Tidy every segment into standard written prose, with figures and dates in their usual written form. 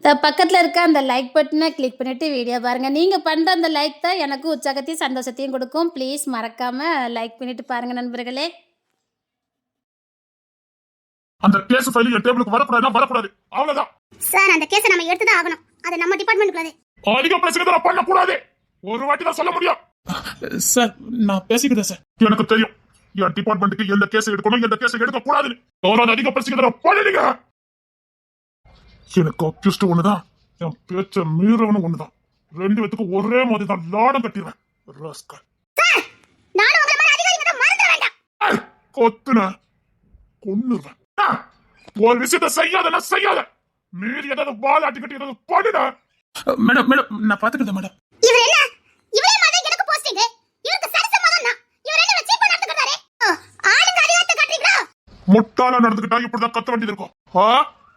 பக்கத்துல இருக்க அந்த லைக் பட்டனை கிளிக் பண்ணிட்டு வீடியோ பாருங்க. நீங்க பண்ற அந்த லைக் தான் எனக்கு உற்சாகத்தையும் சந்தோஷத்தையும் கொடுக்கும். ப்ளீஸ் மறக்காம லைக் பண்ணிட்டு பாருங்க நண்பர்களே. அந்த கேஸ் ஃபைல் என் டேபிளுக்கு வரக்கூடாது அவ்வளவுதான். சார் அந்த கேஸை நம்ம எடுத்து தான் ஆகணும். அது நம்ம டிபார்ட்மெண்ட்க்குள்ளது. அதிக பிரச்சனை பண்ண கூடாது. ஒரு வாட்டி தான் சொல்ல முடியும். சார் நான் பேசிக்கிறேன் சார். எனக்கு தெரியும் என் டிபார்ட்மெண்ட்டுக்கு எந்த கேஸ் எடுக்கணும் எந்த கேஸ் எடுக்க கூடாதுன்னு. யாராவது அதிக பிரச்சனை பண்ணுங்க. எனக்கு அக்யூஸ்ட் ஒண்ணுதான், என் பேச்ச மீறவனும் ஒண்ணுதான். ரெண்டு பேத்துக்கு ஒரே மாதிரி தான் லாடம் கட்டிடுவேன். கொத்துன கொன்னுருவேன். ஒரு விஷயத்த செய்யாத மீறி ஏதாவது பால் ஆட்டி கட்டி ஏதாவது பண்ணுட. மேடம் மேடம் நான் பாத்துக்கிறேன் மேடம். இவர் என்ன இவரே மாதிரி எனக்கு போஸ்டிங் இவருக்கு சரிசமாதான் நான். இவர் என்ன வச்சு பண்ண நடந்துக்கறாரே. ஆளுங்க அதிகாரத்தை காட்றீங்களா? முட்டாளா நடந்துக்கிட்டா இப்படிதான் கத்த வேண்டியது இருக்கும்.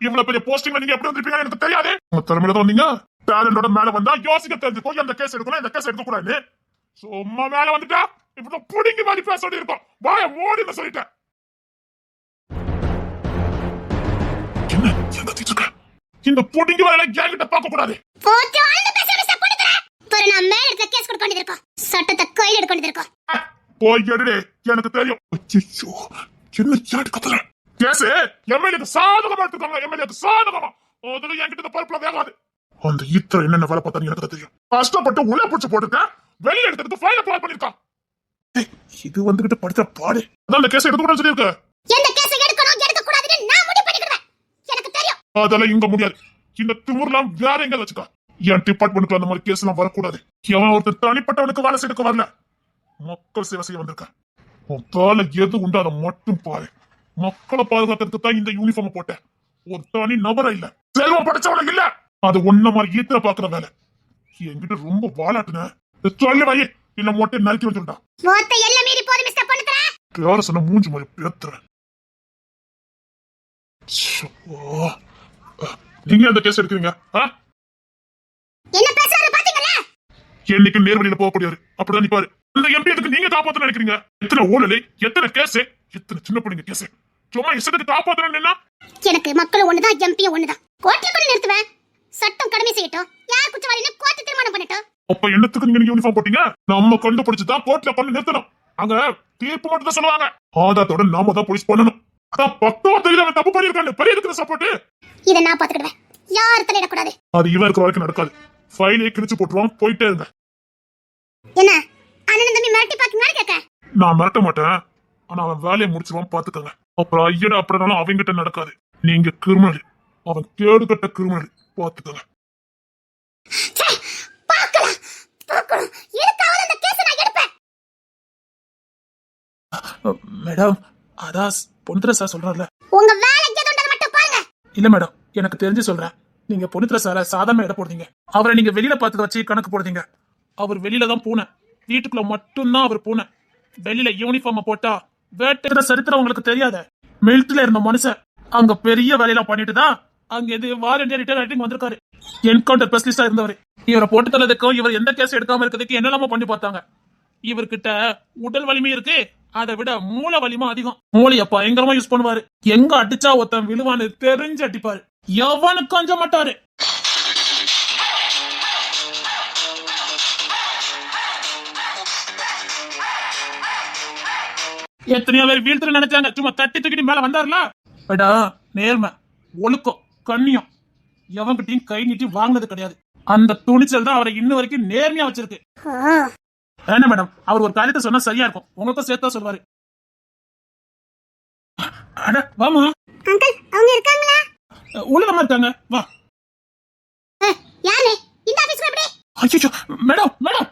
இவ்வளவு பெரிய போஸ்டிங்ல நீங்க எப்படி வந்திருப்பீங்க எனக்கு தெரியாது. உங்க தலைமையில தான் வந்தீங்க. டேலண்டோட மேல வந்தா யோசிக்க தெரிஞ்சுக்கோ. எந்த கேஸ் எடுக்கணும் எந்த கேஸ் எடுக்க கூடாது. சும்மா மேல வந்துட்டா இப்படி புடிங்கி மாதிரி பேச வேண்டி இருக்கும். வாய மூடின்னு சொல்லிட்டேன். என்ன கத்திட்டு இருக்க? இந்த புடிங்கி வரையில என்கிட்ட பார்க்க கூடாது. போட்டு ஆளு பேச மிஸ்டர் பண்ணிட்டே. பர நான் மேல இருக்க கேஸ் கொடுக்க வேண்டியது இருக்கும். சட்டத்தை கையில எடுக்க வேண்டியது இருக்கும். போய் எடுடே, எனக்கு தெரியும். அச்சச்சோ என்ன சாட் கத்தற. கேஸ் எம்எல்ஏக்கு சாதகமா எடுத்துக்காங்க. எம்எல்ஏக்கு சாதகமா அதுல என்கிட்ட பருப்புல வேகாது. அந்த ஈத்தர் என்னென்ன வேலை பார்த்தான்னு எனக்கு தெரியும். கஷ்டப்பட்டு உள்ள பிடிச்சு போட்டுருக்கேன். வெளியே எடுத்துட்டு ஃபைல அப்ளை பண்ணிருக்கான். இது வந்துகிட்டு படிச்ச பாடு. அதான் அந்த கேஸ் எடுக்க கூடாதுன்னு சொல்லிருக்க. எந்த கேஸ் எடுக்கணும் எடுக்க கூடாதுன்னு நான் முடிவு பண்ணிக்கிறேன். எனக்கு தெரியும். அதெல்லாம் இங்க முடியாது. இந்த திமிர்லாம் வேற எங்க வச்சுக்கா. என் டிபார்ட்மெண்ட்க்கு அந்த மாதிரி கேஸ் எல்லாம் வரக்கூடாது. எவன் ஒருத்தர் தனிப்பட்டவனுக்கு வேலை செய்ய வரல. மக்கள் சேவை செய்ய வந்திருக்கேன். உன் எது உண்டு அதை மட்டும் பாரு. மக்களை பாதுகாக்கிறதுக்கு தான் இந்த யூனிஃபார்ம் போட்டேன். ஒரு தனி நபரா இல்ல, செல்வம் படைச்சவனுக்கு இல்ல. அது ஒன்ன மாதிரி ஈத்திர பாக்குற வேலை. என்கிட்ட ரொம்ப வாலாட்டுன சொல்லு வாயே, இல்ல மொட்டை நறுக்கி வச்சுட்டா. மொத்த எல்லை மீறி போது மிஸ்டர் பண்ணுறே. யார சொன்ன மூஞ்சி மாதிரி பேத்துறேன். நீங்க அந்த கேஸ் எடுக்கிறீங்க? என்ன பேசுறாரு பாத்தீங்களா? என்னைக்கு நேர்வழியில போகக்கூடியவர் அப்படிதான் நிப்பாரு. இந்த எம்பி எதுக்கு நீங்க காப்பாத்த நினைக்கிறீங்க? எத்தனை ஊழல், எத்தனை கேஸ், எத்தனை சின்ன பிள்ளைங்க கேஸ். சும்மா இஷ்டத்துக்கு காப்பாத்துறேன்னா எனக்கு மக்களும் ஒண்ணுதான், எம்பியும் ஒண்ணுதான். கோர்ட்ல கூட நிறுத்துவேன். சட்டம் கடமை செய்யட்டும். யார் குற்றவாளின்னு கோர்ட் தீர்மானம் பண்ணட்டும். அப்ப என்னத்துக்கு நீங்க யூனிஃபார்ம் போட்டீங்க? நம்ம கண்டுபிடிச்சுதான் கோர்ட்ல பண்ணி நிறுத்தணும். அங்க தீர்ப்பு மட்டும் தான் சொல்லுவாங்க. ஆதாரத்தோட நாம தான் போலீஸ் பண்ணணும். அதான் பக்கம் தெரியாம தப்பு பண்ணிருக்காங்க. பெரிய இருக்கிற சப்போர்ட் இதை நான் பாத்துக்கிடுவேன். யார் தலையிடக்கூடாது. அது இவன் இருக்கிற வரைக்கும் நடக்காது. ஃபைலே கிழிச்சு போட்டுருவான். போயிட்டே இருங்க. என்ன அண்ணன் தம்பி மிரட்டி பாக்கீங்களா கேட்க? நான் மிரட்ட மாட்டேன். ஆனா அவன் வேலையை முடிச்சிருவான் பாத்துக்கங்க. அப்புறம் ஐயட அப்படினாலும் அவங்கிட்ட நடக்காது. நீங்க கிரிமினல், அவன் கேடு கட்ட கிரிமினல். பாத்துக்கங்க. மேடம் அதான் பொன்னித்திர சார் சொல்றாருல. உங்க வேலைக்கு எதுண்டது மட்டும் பாருங்க. இல்ல மேடம் எனக்கு தெரிஞ்சு சொல்றேன். நீங்க பொன்னித்திர சார சாதாரண இட போடுறீங்க. அவரை நீங்க வெளியில பார்த்தத வச்சு கணக்கு போடுறீங்க. அவர் வெளியில தான் பூனை, வீட்டுக்குள்ள மட்டும்தான் அவர் பூனை. வெளியில யூனிஃபார்ம் போட்டா வேட்டை சரித்திரம் உங்களுக்கு தெரியாத. மிலிட்டரியில இருந்த மனுஷன் அங்க பெரிய வேலையெல்லாம் பண்ணிட்டு தான் அங்க இது வாலண்டியர் ரிட்டையர் ஆயிட்டு வந்திருக்காரு. என்கவுண்டர் ஸ்பெஷலிஸ்டா இருந்தவர். இவரை போட்டு தள்ளதுக்கும் இவர் எந்த கேஸ் எடுக்காம இருக்கிறதுக்கு என்னெல்லாமோ பண்ணி பார்த்தாங்க. இவர்கிட்ட உடல் வலிமை இருக்கு, அதை விட மூளை வலிமை அதிகம். மூளைய பயங்கரமா யூஸ் பண்ணுவாரு. எங்க அடிச்சா ஒருத்தன் விழுவான்னு தெரிஞ்சு அடிப்பாரு. எவனுக்கு கொஞ்சம் மாட்டாரு. எத்தனையோ பேர் வீழ்த்து நினைச்சாங்க. சும்மா தட்டி தூக்கிட்டு மேல வந்தாருல. நேர்மை, ஒழுக்கம், கண்ணியம் எவன்கிட்டயும் கை நீட்டி வாங்கினது கிடையாது. அந்த துணிச்சல் தான் அவரை இன்ன வரைக்கும் நேர்மையா வச்சிருக்கு. என்ன மேடம் அவர் ஒரு காரியத்தை சொன்னா சரியா இருக்கும். உங்களுக்கும் சேர்த்தா சொல்வாரு. அட வாமா. அங்கிள் அவங்க இருக்காங்களா? உள்ளதமா இருக்காங்க. வா. யாரு இந்த ஆபீஸ்ல எப்படி? ஐயோ மேடம் மேடம்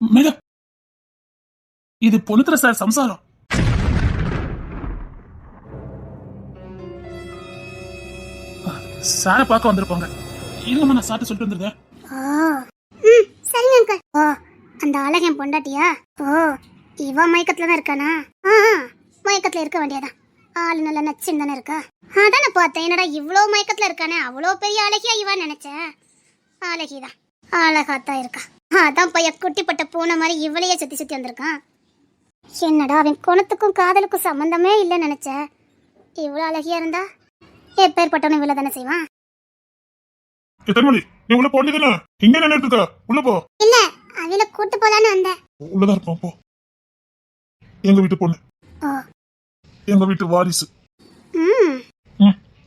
மேடம் இது பொன்னித்திர சார் சம்சாரம். சார பார்க்க வந்திருப்பாங்க. இல்லம்மா நான் சாப்பிட்டு சொல்லிட்டு வந்துருக்கேன். சரிங்க அங்கிள். ஓ அந்த அழகன் பொண்டாட்டியா? ஓ இவ மயக்கத்துல தான் இருக்கானா? மயக்கத்துல இருக்க வேண்டியதான். ஆளு நல்ல நச்சுன்னு தானே இருக்கா. அதான பார்த்தேன். என்னடா இவ்வளோ மயக்கத்துல இருக்கானே, அவ்வளோ பெரிய அழகியா இவன் நினைச்சேன். அழகிதான், அழகாத்தான் இருக்கா. அதான் பையன் குட்டிப்பட்ட பூனை மாதிரி இவளையே சுத்தி சுத்தி வந்திருக்கான். என்னடா அவன் குணத்துக்கும் காதலுக்கும் சம்பந்தமே இல்லைன்னு நினைச்சேன். இவ்வளோ அழகியா இருந்தா எப்பேற்பட்டவனும் இவ்வளோ தானே செய்வான். எத்தனை மணி நீ உள்ள போண்டிதானே இங்க நின்னுட்டு இருக்க உள்ள போ இல்ல அவில கூட்டு போலான்னு வந்தேன். உள்ளதான் இருப்பான் போ எங்க வீட்டு பொண்ணு ஓ. எங்க வீட்டு வாரிசு ம்.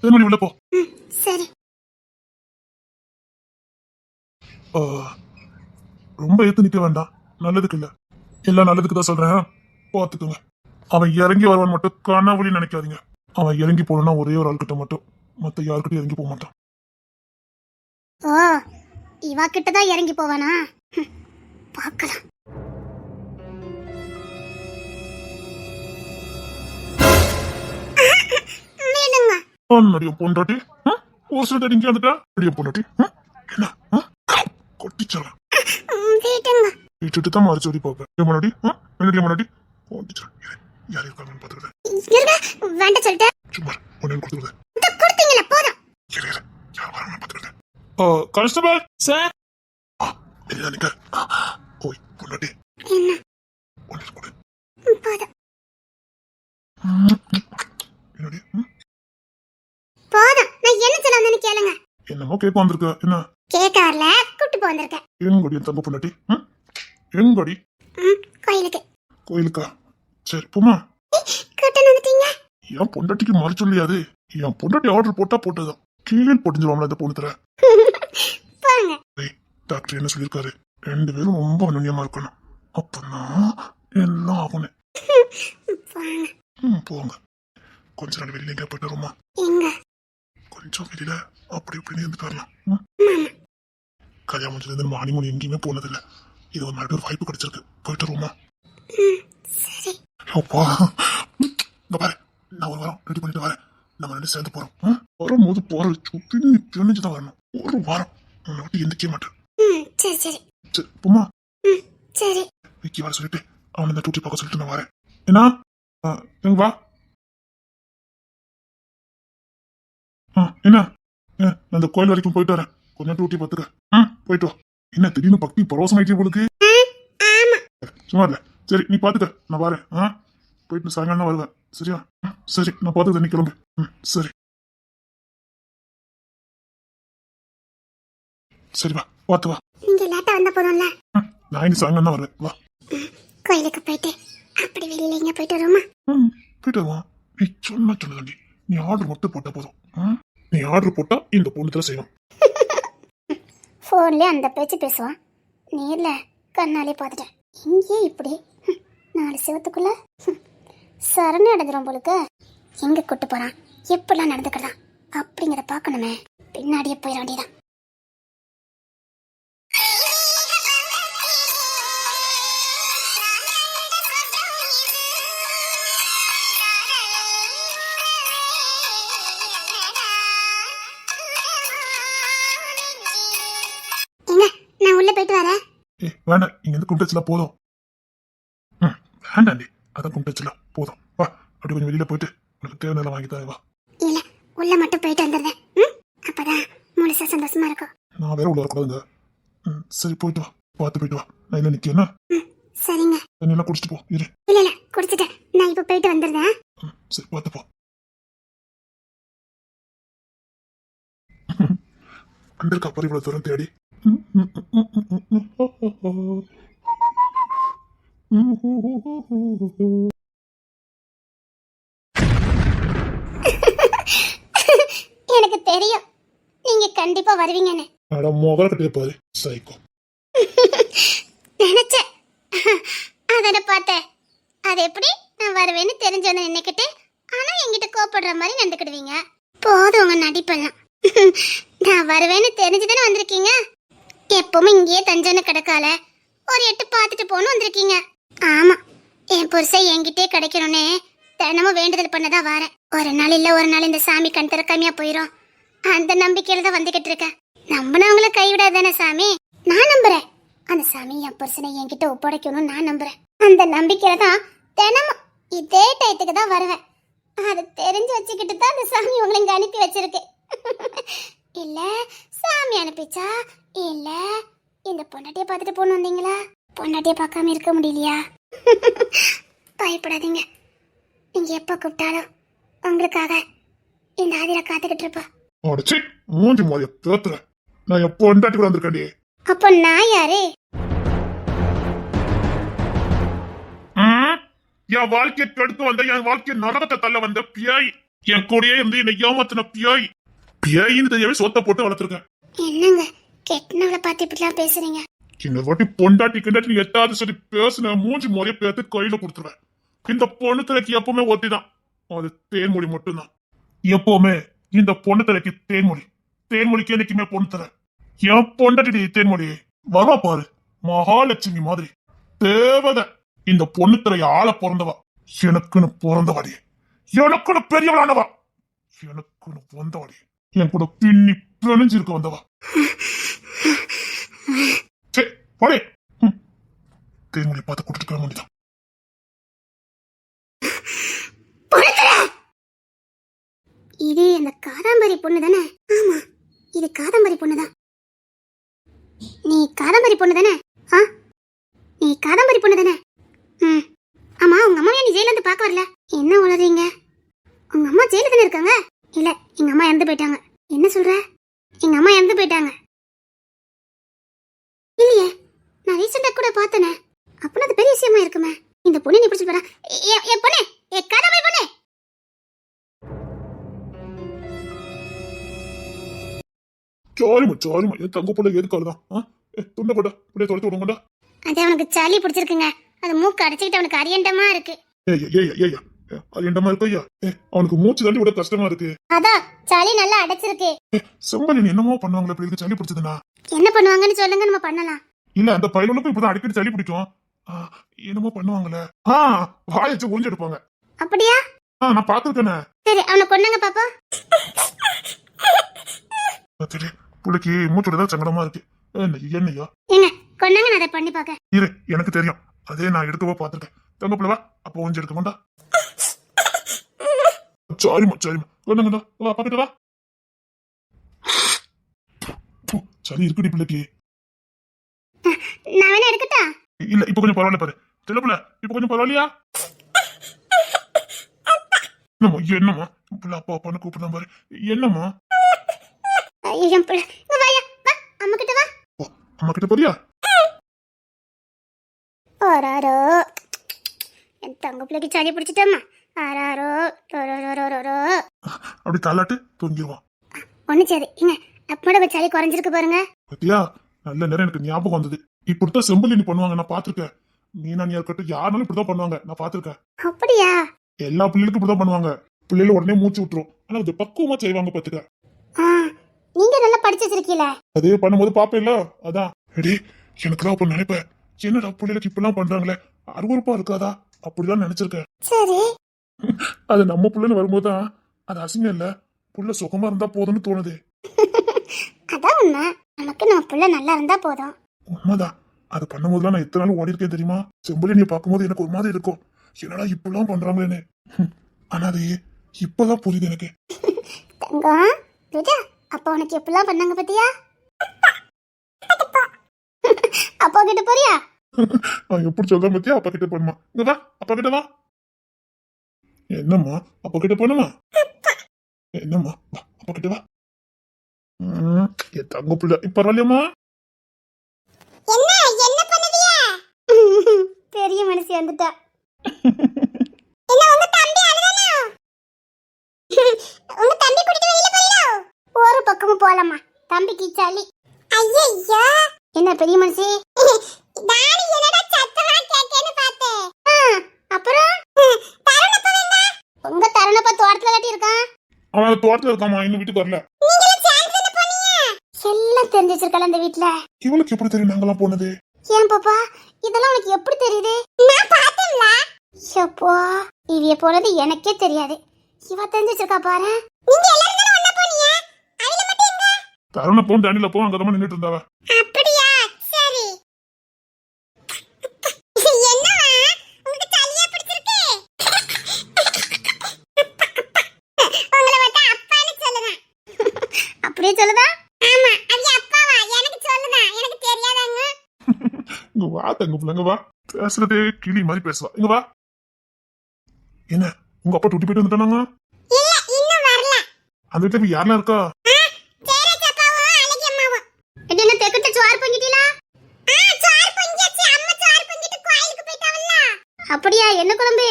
தேன்மொழி உள்ள போ சரி. ஆ, ரொம்ப ஏத்து நிக்க வேண்டாம் நல்லதுக்கு இல்ல எல்லாம் நல்லதுக்கு தான் சொல்றேன் பாத்துக்கோங்க அவன் இறங்கி வருவான் மட்டும் கனவுலி நினைக்காதீங்க அவன் இறங்கி போனா ஒரே ஒரு ஆள்கிட்ட மட்டும் மத்த யாருக்கிட்ட இறங்கி போக மாட்டான் ஓ இவா கிட்டதான் இறங்கி போவானா? பார்க்கலாம். வேணுங்க. நிறைய பொண்டாட்டி ஒரு சில இங்கே வந்துட்டா நிறைய பொண்டாட்டி என்ன கொட்டிச்சலாம் வீட்டுங்க. வீட்டுட்டு தான் மறைச்சு ஓடி பார்ப்பேன் முன்னாடி என்னுடைய முன்னாடி கொட்டிச்சலாம் யார் இருக்காங்கன்னு பாத்துக்கிறேன் இருங்க வேண்டாம் சொல்லிட்டேன். சும்மா ஒன்னு கொடுத்துருவேன் கொடுத்தீங்களா போதும். யார் வராங்கன்னு பாத்துக்கிறேன் கான்ஸ்டபிள் சார் இல்ல நிக்க ஓய் பொண்டாட்டி என்ன ஒன்னு கொடு போதும் என்னடி போதும். நான் என்ன சொல்ல வந்தேன்னு கேளுங்க. என்னமோ கேட்க வந்திருக்க என்ன கேட்க வரல கூட்டு போ வந்திருக்கேன். எங்கடி என் தங்க பொண்டாட்டி எங்கடி கோயிலுக்கு. கோயிலுக்கா சரி போமா கூட்டணும் வந்துட்டீங்க. என் பொண்டாட்டிக்கு மறு சொல்லியாது என் பொண்டாட்டி ஆர்டர் போட்டா போட்டதுதான் கீழே பொடிஞ்சிருவாங்களா இந்த பொண்ணு தர போங்க. டாக்டர் என்ன சொல்லியிருக்காரு 2 பேரும் ரொம்ப அனுநியமா இருக்கணும் அப்பதான் எல்லாம் ஆகணும் போங்க. போங்க கொஞ்ச நாள் வெளியில எங்க போயிட்டு வருமா எங்க கொஞ்சம் வெளியில அப்படி இப்படின்னு இருந்துட்டு வரலாம் கல்யாணம் முடிஞ்சது நம்ம ஹனிமூன் எங்கேயுமே போனதில்லை இது ஒரு மறுபடியும் ஒரு வாய்ப்பு கிடைச்சிருக்கு போயிட்டு வருமா சரி. அப்பா இங்க பாரு நான் ஒரு வாரம் ரெடி பண்ணிட்டு வரேன் நம்ம 2 சேர்ந்து போறோம் வரும்போது போற சுப்பின்னு பிணைஞ்சுதான் வரணும் ஒரு வாரம் உன்னை விட்டு எந்திரிக்க மாட்டேன் சரி சரி சரி போமா சரி. விக்கி வர சொல்லிட்டு அவனை இந்த டூட்டி பார்க்க சொல்லிட்டு நான் வரேன் என்ன எங்க வா என்ன நான் இந்த கோயில் வரைக்கும் போயிட்டு வரேன் கொஞ்சம் டூட்டி பார்த்துக்க போயிட்டு வா என்ன திடீர்னு பக்தி பரவசம் ஆயிடுச்சு உங்களுக்கு சும்மா இல்ல சரி நீ பாத்துக்க நான் வரேன் போயிட்டு சாயங்காலம் தான் வருவேன் சரியா சரி நான் பாத்துக்க நீ கிளம்பு சரி சரி வா பார்த்து வா நீங்க லேட்டா வந்தா போதும்ல. நான் இங்க சாயங்காலம் தான் வருவேன் வா கோயிலுக்கு போயிட்டு அப்படி வெளியில எங்க போயிட்டு வருமா? போயிட்டு வருவான் நீ சொன்னா சொல்லுதாண்டி நீ ஆர்டர் மட்டும் போட்டா போதும் நீ ஆர்டர் போட்டா இந்த பொண்ணுத்துல செய்வான் போன்லயே அந்த பேச்சு பேசுவான் நேர்ல கண்ணாலே பார்த்துட்டேன். இங்கே இப்படி 4 செவத்துக்குள்ள சரணி அடைஞ்சிரும் போலுக்கு. எங்க கூட்டு போறான் எப்படிலாம் நடந்துக்கலாம் அப்படிங்கிறத பார்க்கணுமே. பின்னாடியே போயிட வேண்டியதான். நான் உள்ள போயிட்டு வரேன். வேண்டாம் இங்க இருந்து கும்பிட்டுச்சுல போதும் வேண்டாண்டி அதான் கும்பிட்டுச்சுல போதும் வா அப்படி கொஞ்சம் வெளியில போயிட்டு உனக்கு தேவையான வாங்கி தான் வா இல்ல உள்ள மட்டும் போயிட்டு வந்துடுறேன். அப்பதான் முழுசா சந்தோஷமா இருக்கும். நான் வேற உள்ள வரக்கூடாதுங்க சரி போயிட்டு வா பார்த்து போயிட்டு வா நான் இல்ல நிக்க என்ன சரிங்க. தண்ணி எல்லாம் குடிச்சிட்டு போ இரு இல்ல இல்ல குடிச்சிட்டேன். நான் இப்ப போயிட்டு வந்துடுறேன். சரி பார்த்து போ வந்திருக்கா பாரு இவ்வளவு தூரம் தேடி எனக்கு தெரியும் நீங்க கண்டிப்பா வருவீங்கன்னு. அட மொகல கட்டிய பாரு சைக்கோ நினைச்சேன். அதனை பார்த்தேன். அது எப்படி நான் வருவேன்னு தெரிஞ்சவன நினைக்கிட்டு ஆனா என்கிட்ட கோப்படுற மாதிரி நடந்துக்கிடுவீங்க. போதும் உங்க நடிப்பெல்லாம். நான் வருவேன்னு தெரிஞ்சுதானே வந்திருக்கீங்க. எப்பவுமே இங்கேயே தஞ்சனை கிடக்கால ஒரு 8 பார்த்துட்டு போன்னு வந்திருக்கீங்க. ஆமா என் புருஷன் என்கிட்டே கிடைக்கணும்னு தினமும் வேண்டுதல் பண்ணதான் வரேன். ஒரு நாள் இல்ல ஒரு நாள் இந்த சாமி கண் திறக்காமையா போயிரும். அந்த நம்பிக்கையில தான் வந்துகிட்டு இருக்கேன். நம்பினவங்கள கைவிடாதானே சாமி. நான் நம்புறேன் அந்த சாமி என் புருஷனை என்கிட்ட ஒப்படைக்கணும்னு நான் நம்புறேன். அந்த நம்பிக்கையில தான் தினமும் இதே டயத்துக்கு தான் வருவேன். அதை தெரிஞ்சு வச்சுக்கிட்டு தான் அந்த சாமி உங்களை இங்க அனுப்பி வச்சிருக்கு. இல்ல சாமி அனுப்பிச்சா இல்ல இந்த பொண்டாட்டிய பார்த்துட்டு போன வந்தீங்களா? பொண்டாட்டிய பார்க்காம இருக்க முடியலையா? பயப்படாதீங்க. நீங்க எப்ப கூப்பிட்டாலும் உங்களுக்காக இந்த ஆதிரா காத்துக்கிட்டு இருப்பா. அடிச்சு மூஞ்சி மாதிரியா பேத்துற நான் எப்போ பொண்டாட்டி கூட வந்திருக்கேன்டி. அப்போ நான் யாரு? ம்? என் வாழ்க்கையை கெடுத்து வந்த, என் வாழ்க்கையை நரகத்தை தள்ள வந்த பியாய், என் கூடயே இருந்து என்னை ஏமாத்தின பியாய். பியாயின்னு தெரியவே சொத்தை போட்டு வளர்த்துருக்கேன். என்னங்க கெட்டனவளை பார்த்து இப்படிலாம் பேசுறீங்க? இன்னொரு வாட்டி பொண்டாட்டி கிண்டாட்டி எட்டாவது சொல்லி பேசுன மூஞ்சி முறைய பேத்து கையில கொடுத்துருவேன். இந்த பொண்ணு தலைக்கு எப்பவுமே ஒத்திதான், அது தேன்மொழி மட்டும்தான். எப்பவுமே இந்த பொண்ணு தலைக்கு தேன்மொழி, தேன்மொழிக்கு என்னைக்குமே பொண்ணு தர. என் பொண்டாட்டி தேன்மொழி வரவா பாரு, மகாலட்சுமி மாதிரி தேவதை. இந்த பொண்ணு தலைய ஆள பிறந்தவா, எனக்குன்னு பிறந்தவாடி, எனக்குன்னு பெரியவளானவா, எனக்குன்னு வந்தவாடி, என் கூட பின்னி பிணைஞ்சிருக்க வந்தவா. சரி போடே, தேன்மொழி பார்த்து கொடுத்துக்க வேண்டியதான். இது அந்த காதாம்பரி பொண்ணு தானே? ஆமா, இது காதாம்பரி பொண்ணு தான். நீ காதாம்பரி பொண்ணு தானே? ஆ, நீ காதாம்பரி பொண்ணு தானே? ம். ஆமா, உங்க அம்மா நீ ஜெயில இருந்து பார்க்க வரல? என்ன உளறீங்க? உங்க அம்மா ஜெயில தானே இருக்காங்க? இல்ல, எங்க அம்மா இறந்து போயிட்டாங்க. என்ன சொல்ற? எங்க அம்மா இறந்து போயிட்டாங்க. இல்லையே, நான் ரீசெண்டா கூட பார்த்தனே. அப்பனா அது பெரிய விஷயமா இருக்குமே. இந்த பொண்ணு நீ பிடிச்சிட்டு வரா? என் பொண்ணு, என் காதாம்பரி பொண்ணு. சாரிமா, என் தங்க பொண்ணு எதுக்காலதான் துண்ட போட்டா அப்படியே தொலைத்து விடுங்கடா. அது அவனுக்கு சளி பிடிச்சிருக்குங்க. அது மூக்கு அடைச்சிக்கிட்டு அவனுக்கு அரியண்டமா இருக்கு. ஏய்யா அது என்னமா இருக்கு ஐயா? அவனுக்கு மூச்சு தள்ளி விட கஷ்டமா இருக்கு. அதான் சளி நல்லா அடைச்சிருக்கு. செம்பல் நீ என்னமோ பண்ணுவாங்களே, இப்படி இருக்கு சளி பிடிச்சதுன்னா? என்ன பண்ணுவாங்கன்னு சொல்லுங்க, நம்ம பண்ணலாம். இல்ல அந்த பையனுக்கும் இப்பதான் அடிக்கடி சளி பிடிக்கும். என்னமோ பண்ணுவாங்களே, வாயச்சு உறிஞ்சு எடுப்பாங்க. அப்படியா? நான் பாத்துருக்கேனே. சரி, அவனை கொண்டாங்க பாப்பா. சரி, பிள்ளைக்கு மூச்சோட தான் சங்கடமா இருக்கு. என்னையா ஏங்க கொண்டாங்க, நான் அதை பண்ணி பார்க்க. இரு, எனக்கு தெரியும். அதே நான் எடுக்கவோ பாத்துருக்கேன். தங்க பிள்ளை வா, அப்ப உறிஞ்சு எடுக்க மாட்டா. சாரிமா கொண்டாங்கடா, வா பாத்துட்டு வா. சளி இருக்குடி பிள்ளைக்கு. நான் வேணா எடுக்கட்டா? இல்ல, இப்ப கொஞ்சம் பரவாயில்ல பாரு. சின்ன பிள்ளை இப்ப கொஞ்சம் பரவாயில்லையா? என்னம்மா பிள்ளை அப்பா அப்பான்னு கூப்பிடுதான் பாரு. என்னம்மா? என் பிள்ளை இங்க வாயா, வா அம்மா கிட்ட வா. அம்மா கிட்ட போறியா? ஆராரோ, என் தங்க பிள்ளைக்கு சளி பிடிச்சிட்டம்மா. ஆராரோ ரோரோரோரோரோ. அப்படி தாளாட்டு தூங்கிடுவான். ஒண்ணு சரி, இங்க அப்போட சளி குறைஞ்சிருக்கு பாருங்க. பத்தியா, நல்ல நேரம் எனக்கு ஞாபகம் வந்தது. இப்படித்தான் செம்பலி பண்ணுவாங்க, நான் பாத்திருக்கேன். மீனானியா இருக்கட்டும், யாருனாலும் இப்படிதான் பண்ணுவாங்க, நான் பாத்திருக்கேன். அப்படியா? எல்லா பிள்ளைகளுக்கும் இப்படிதான் பண்ணுவாங்க. பிள்ளைல உடனே மூச்சு விட்டுரும், ஆனா அது பக்குவமா செய்வாங்க பாத்துக்க. நீங்க நல்லா படிச்சு வச்சிருக்கீல. அதே பண்ணும்போது பாப்பேன்ல, அதான். எடி எனக்குதான் அப்ப நினைப்பேன், என்னடா பிள்ளைகளுக்கு இப்பெல்லாம் பண்றாங்களே, அருவருப்பா இருக்காதா அப்படிதான் நினைச்சிருக்கேன். சரி, அது நம்ம பிள்ளைன்னு வரும்போதுதான் அது அசிங்கம் இல்ல, புள்ள சுகமா இருந்தா போதும்னு தோணுது. அதான் உண்மை. நமக்கு நம்ம பிள்ளை நல்லா இருந்தா போதும். உண்மைதான். அது பண்ணும்போதுலாம் நான் எத்தனை நாள் ஓடி இருக்கேன் தெரியுமா? செம்பலி நீ பார்க்கும்போது எனக்கு ஒரு மாதிரி இருக்கும், என்னடா இப்பெல்லாம் பண்றாங்களேன்னு. ஆனா அது இப்பதான் புரியுது எனக்கு. தங்கம் விஜா, அப்பா உனக்கு எப்படிலாம் பண்ணாங்க பத்தியா? அப்பா கிட்ட போறியா? நான் எப்படி சொல்றேன் பத்தியா? அப்பா கிட்ட போணுமா? இங்க வா, அப்பா கிட்ட வா. என்னம்மா அப்பா கிட்ட போணுமா? என்னம்மா வா, அப்பா கிட்ட வா. என் தங்க பிள்ளை இப்ப பரவாயில்லையம்மா? என்ன பண்ணுவியா? பெரிய மனுஷி வந்துட்டா. என்ன உங்க தம்பி அழுதானோ? உங்க தம்பி கூட்டிட்டு வெளியில போறியோ? ஒரு பக்கமும் போலாமா, தம்பிக்கு சளி. ஐயய்யா, என்ன பெரிய மனுஷி? டாடி என்னடா சத்தமா கேக்கேன்னு பார்த்தேன். அப்புறம் தருணப்ப வேண்டா? உங்க தருணப்ப தோட்டத்துல கட்டி இருக்கான். அவன் தோட்டத்துல இருக்காமா, இன்னும் வீட்டுக்கு வரல. நீங்களும் சேர்ந்து தான போனீங்க? எல்லாம் தெரிஞ்சு வச்சிருக்கல இந்த வீட்ல. இவளுக்கு எப்படி தெரியும் நாங்கெல்லாம் போனது? ஏன் பாப்பா, இதெல்லாம் உனக்கு எப்படி தெரியுது? நான் பார்த்தேன்ல. ஷப்போ, இவிய போனது எனக்கே தெரியாது. இவ தெரிஞ்சு வச்சிருக்கா பாரு. நீங்க எல்லாரும் தான ஒண்ணா போனீங்க, அவில மட்டும் எங்க? தருண போன் டேனில போ, அங்கதான் நின்னுட்டு இருந்தாவ. அப்படியா? சரி. என்னவா உங்களுக்கு சளியா பிடிச்சிருக்கு? உங்களை மட்டும் அப்பான்னு சொல்லுறேன். அப்படியே சொல்லுதா? ஆமா, அது அப்பாவா? எனக்கு சொல்லுதா, எனக்கு தெரியாதாங்க. இங்க வா தங்க பிள்ளைங்க வா. பேசுறதே கிளி மாதிரி பேசுவா. இங்க வா. என்ன உங்க அப்பா டூட்டி போயிட்டு வந்துட்டானாங்க? இல்ல, இன்னும் வரல. அந்த வீட்டுல யாரெல்லாம் இருக்கா? அப்படியா? என்ன குழம்பு?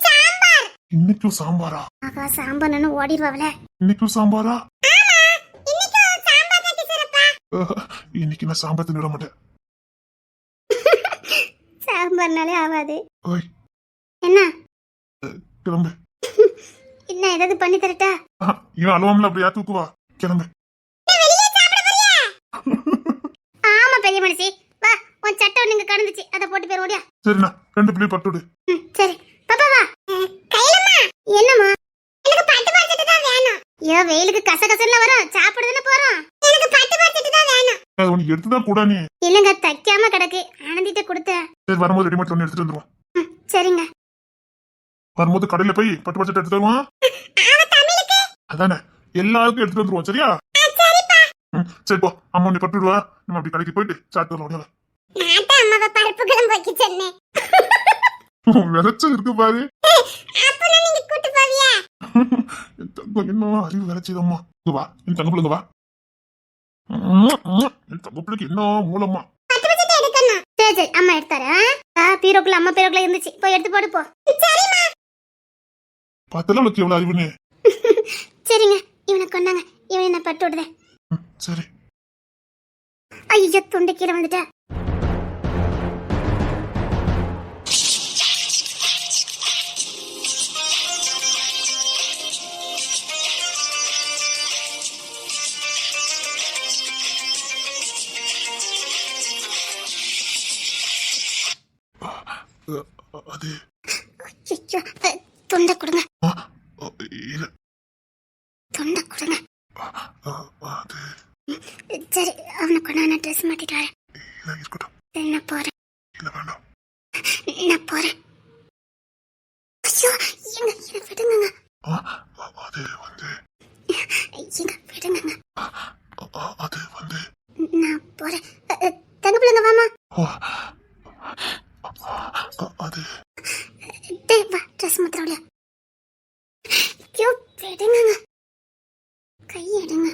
சாம்பார். இன்னைக்கும் சாம்பாரா? ஆகா, சாம்பார்னு ஓடிடுவாங்களே. இன்னைக்கும் சாம்பாரா? இன்னைக்கு சாம்பார் தான் டீச்சரப்பா. இன்னைக்கு நான் சாம்பார் தின்னுட மாட்டேன். சாம்பார்னாலே ஆகாது. ஓய் என்ன கிளம்பு. என்ன ஏதாவது பண்ணி தரட்டா? இவன் அழுவாமல அப்படியா தூக்குவா. கிளம்பு. ஆமா பெரிய மனுஷி, வா. உன் சட்டை நீங்க கடந்துச்சு, அதை போட்டு பேர் ஓடியா. சரிண்ணா, 2 பிள்ளை பட்டுடு. சரி பாப்பா வா. கையிலம்மா. என்னம்மா? எனக்கு பட்டு பாத்துட்டு தான் வேணும். ஐயோ, வெயிலுக்கு கசகசன்னு வரும், சாப்பிடுதுன்னு போறோம். எனக்கு பட்டு பாத்துட்டு தான் வேணும். அது உனக்கு எடுத்துதான் கூட நீ. இல்லங்க, தைக்காம கிடக்கு, ஆனந்திட்ட கொடுத்தேன். சரி, வரும்போது ரெடிமேட் ஒன்று எடுத்துட்டு வந்துருவான். சரிங்க. வரும்போது கடையில போய் பட்டு பட்டு எடுத்து தருவான். அதானே, எல்லாருக்கும் எடுத்துட்டு வந்துருவோம். சரியா? சரி போ, அம்மா நீ பட்டுடுவா. நம்ம அப்படி கடைக்கு போயிட்டு சாப்பிட்டு வரலாம். அம்மாவை பருப்பு குழம்பு வைக்க சொன்னேன். விளைச்சல் இருக்கு பாரு. அப்பலாம் நீங்க கூட்டி போவியா? என் தங்கம் என்ன அறிவு விளைச்சதம்மா. இங்க வா, என் தங்க பிள்ளைங்க வா. என் தங்க பிள்ளைக்கு என்ன மூலம்மா. பட்டு பட்டு எடுக்கணும். சரி சரி, அம்மா எடுத்தாரேன். பீரோக்குள்ள அம்மா பீரோக்குள்ள இருந்துச்சு, போய் எடுத்து போடு போ. சரிம்மா. பார்த்தல உனக்கு எவ்வளவு அறிவுன்னு. சரிங்க, இவனை கொண்டாங்க. இவனை நான் பட்டு விடுறேன். சரி. ஐயோ, துண்டு கீழே வந்துட்டேன். அது ஐயோ, துண்டை கொடுங்க. இல்ல, துண்டை கொடுங்க. அது சரி, அவனை கொண்டா, நான் ட்ரெஸ் மாட்டிட்டு வரேன். இல்ல, இருக்கட்டும். நான் போறேன். இல்ல, வேண்டாம். நான் போறேன். ஐயோ, எங்க விடுங்க. அது வந்து எங்க விடுங்க. அது வந்து நான் போறேன். தங்க பிள்ளைங்க வாமா. அது டேய் வா, ட்ரெஸ் மாத்திரவில்லையா? ஐயோ, விடுங்க. கை எடுங்க.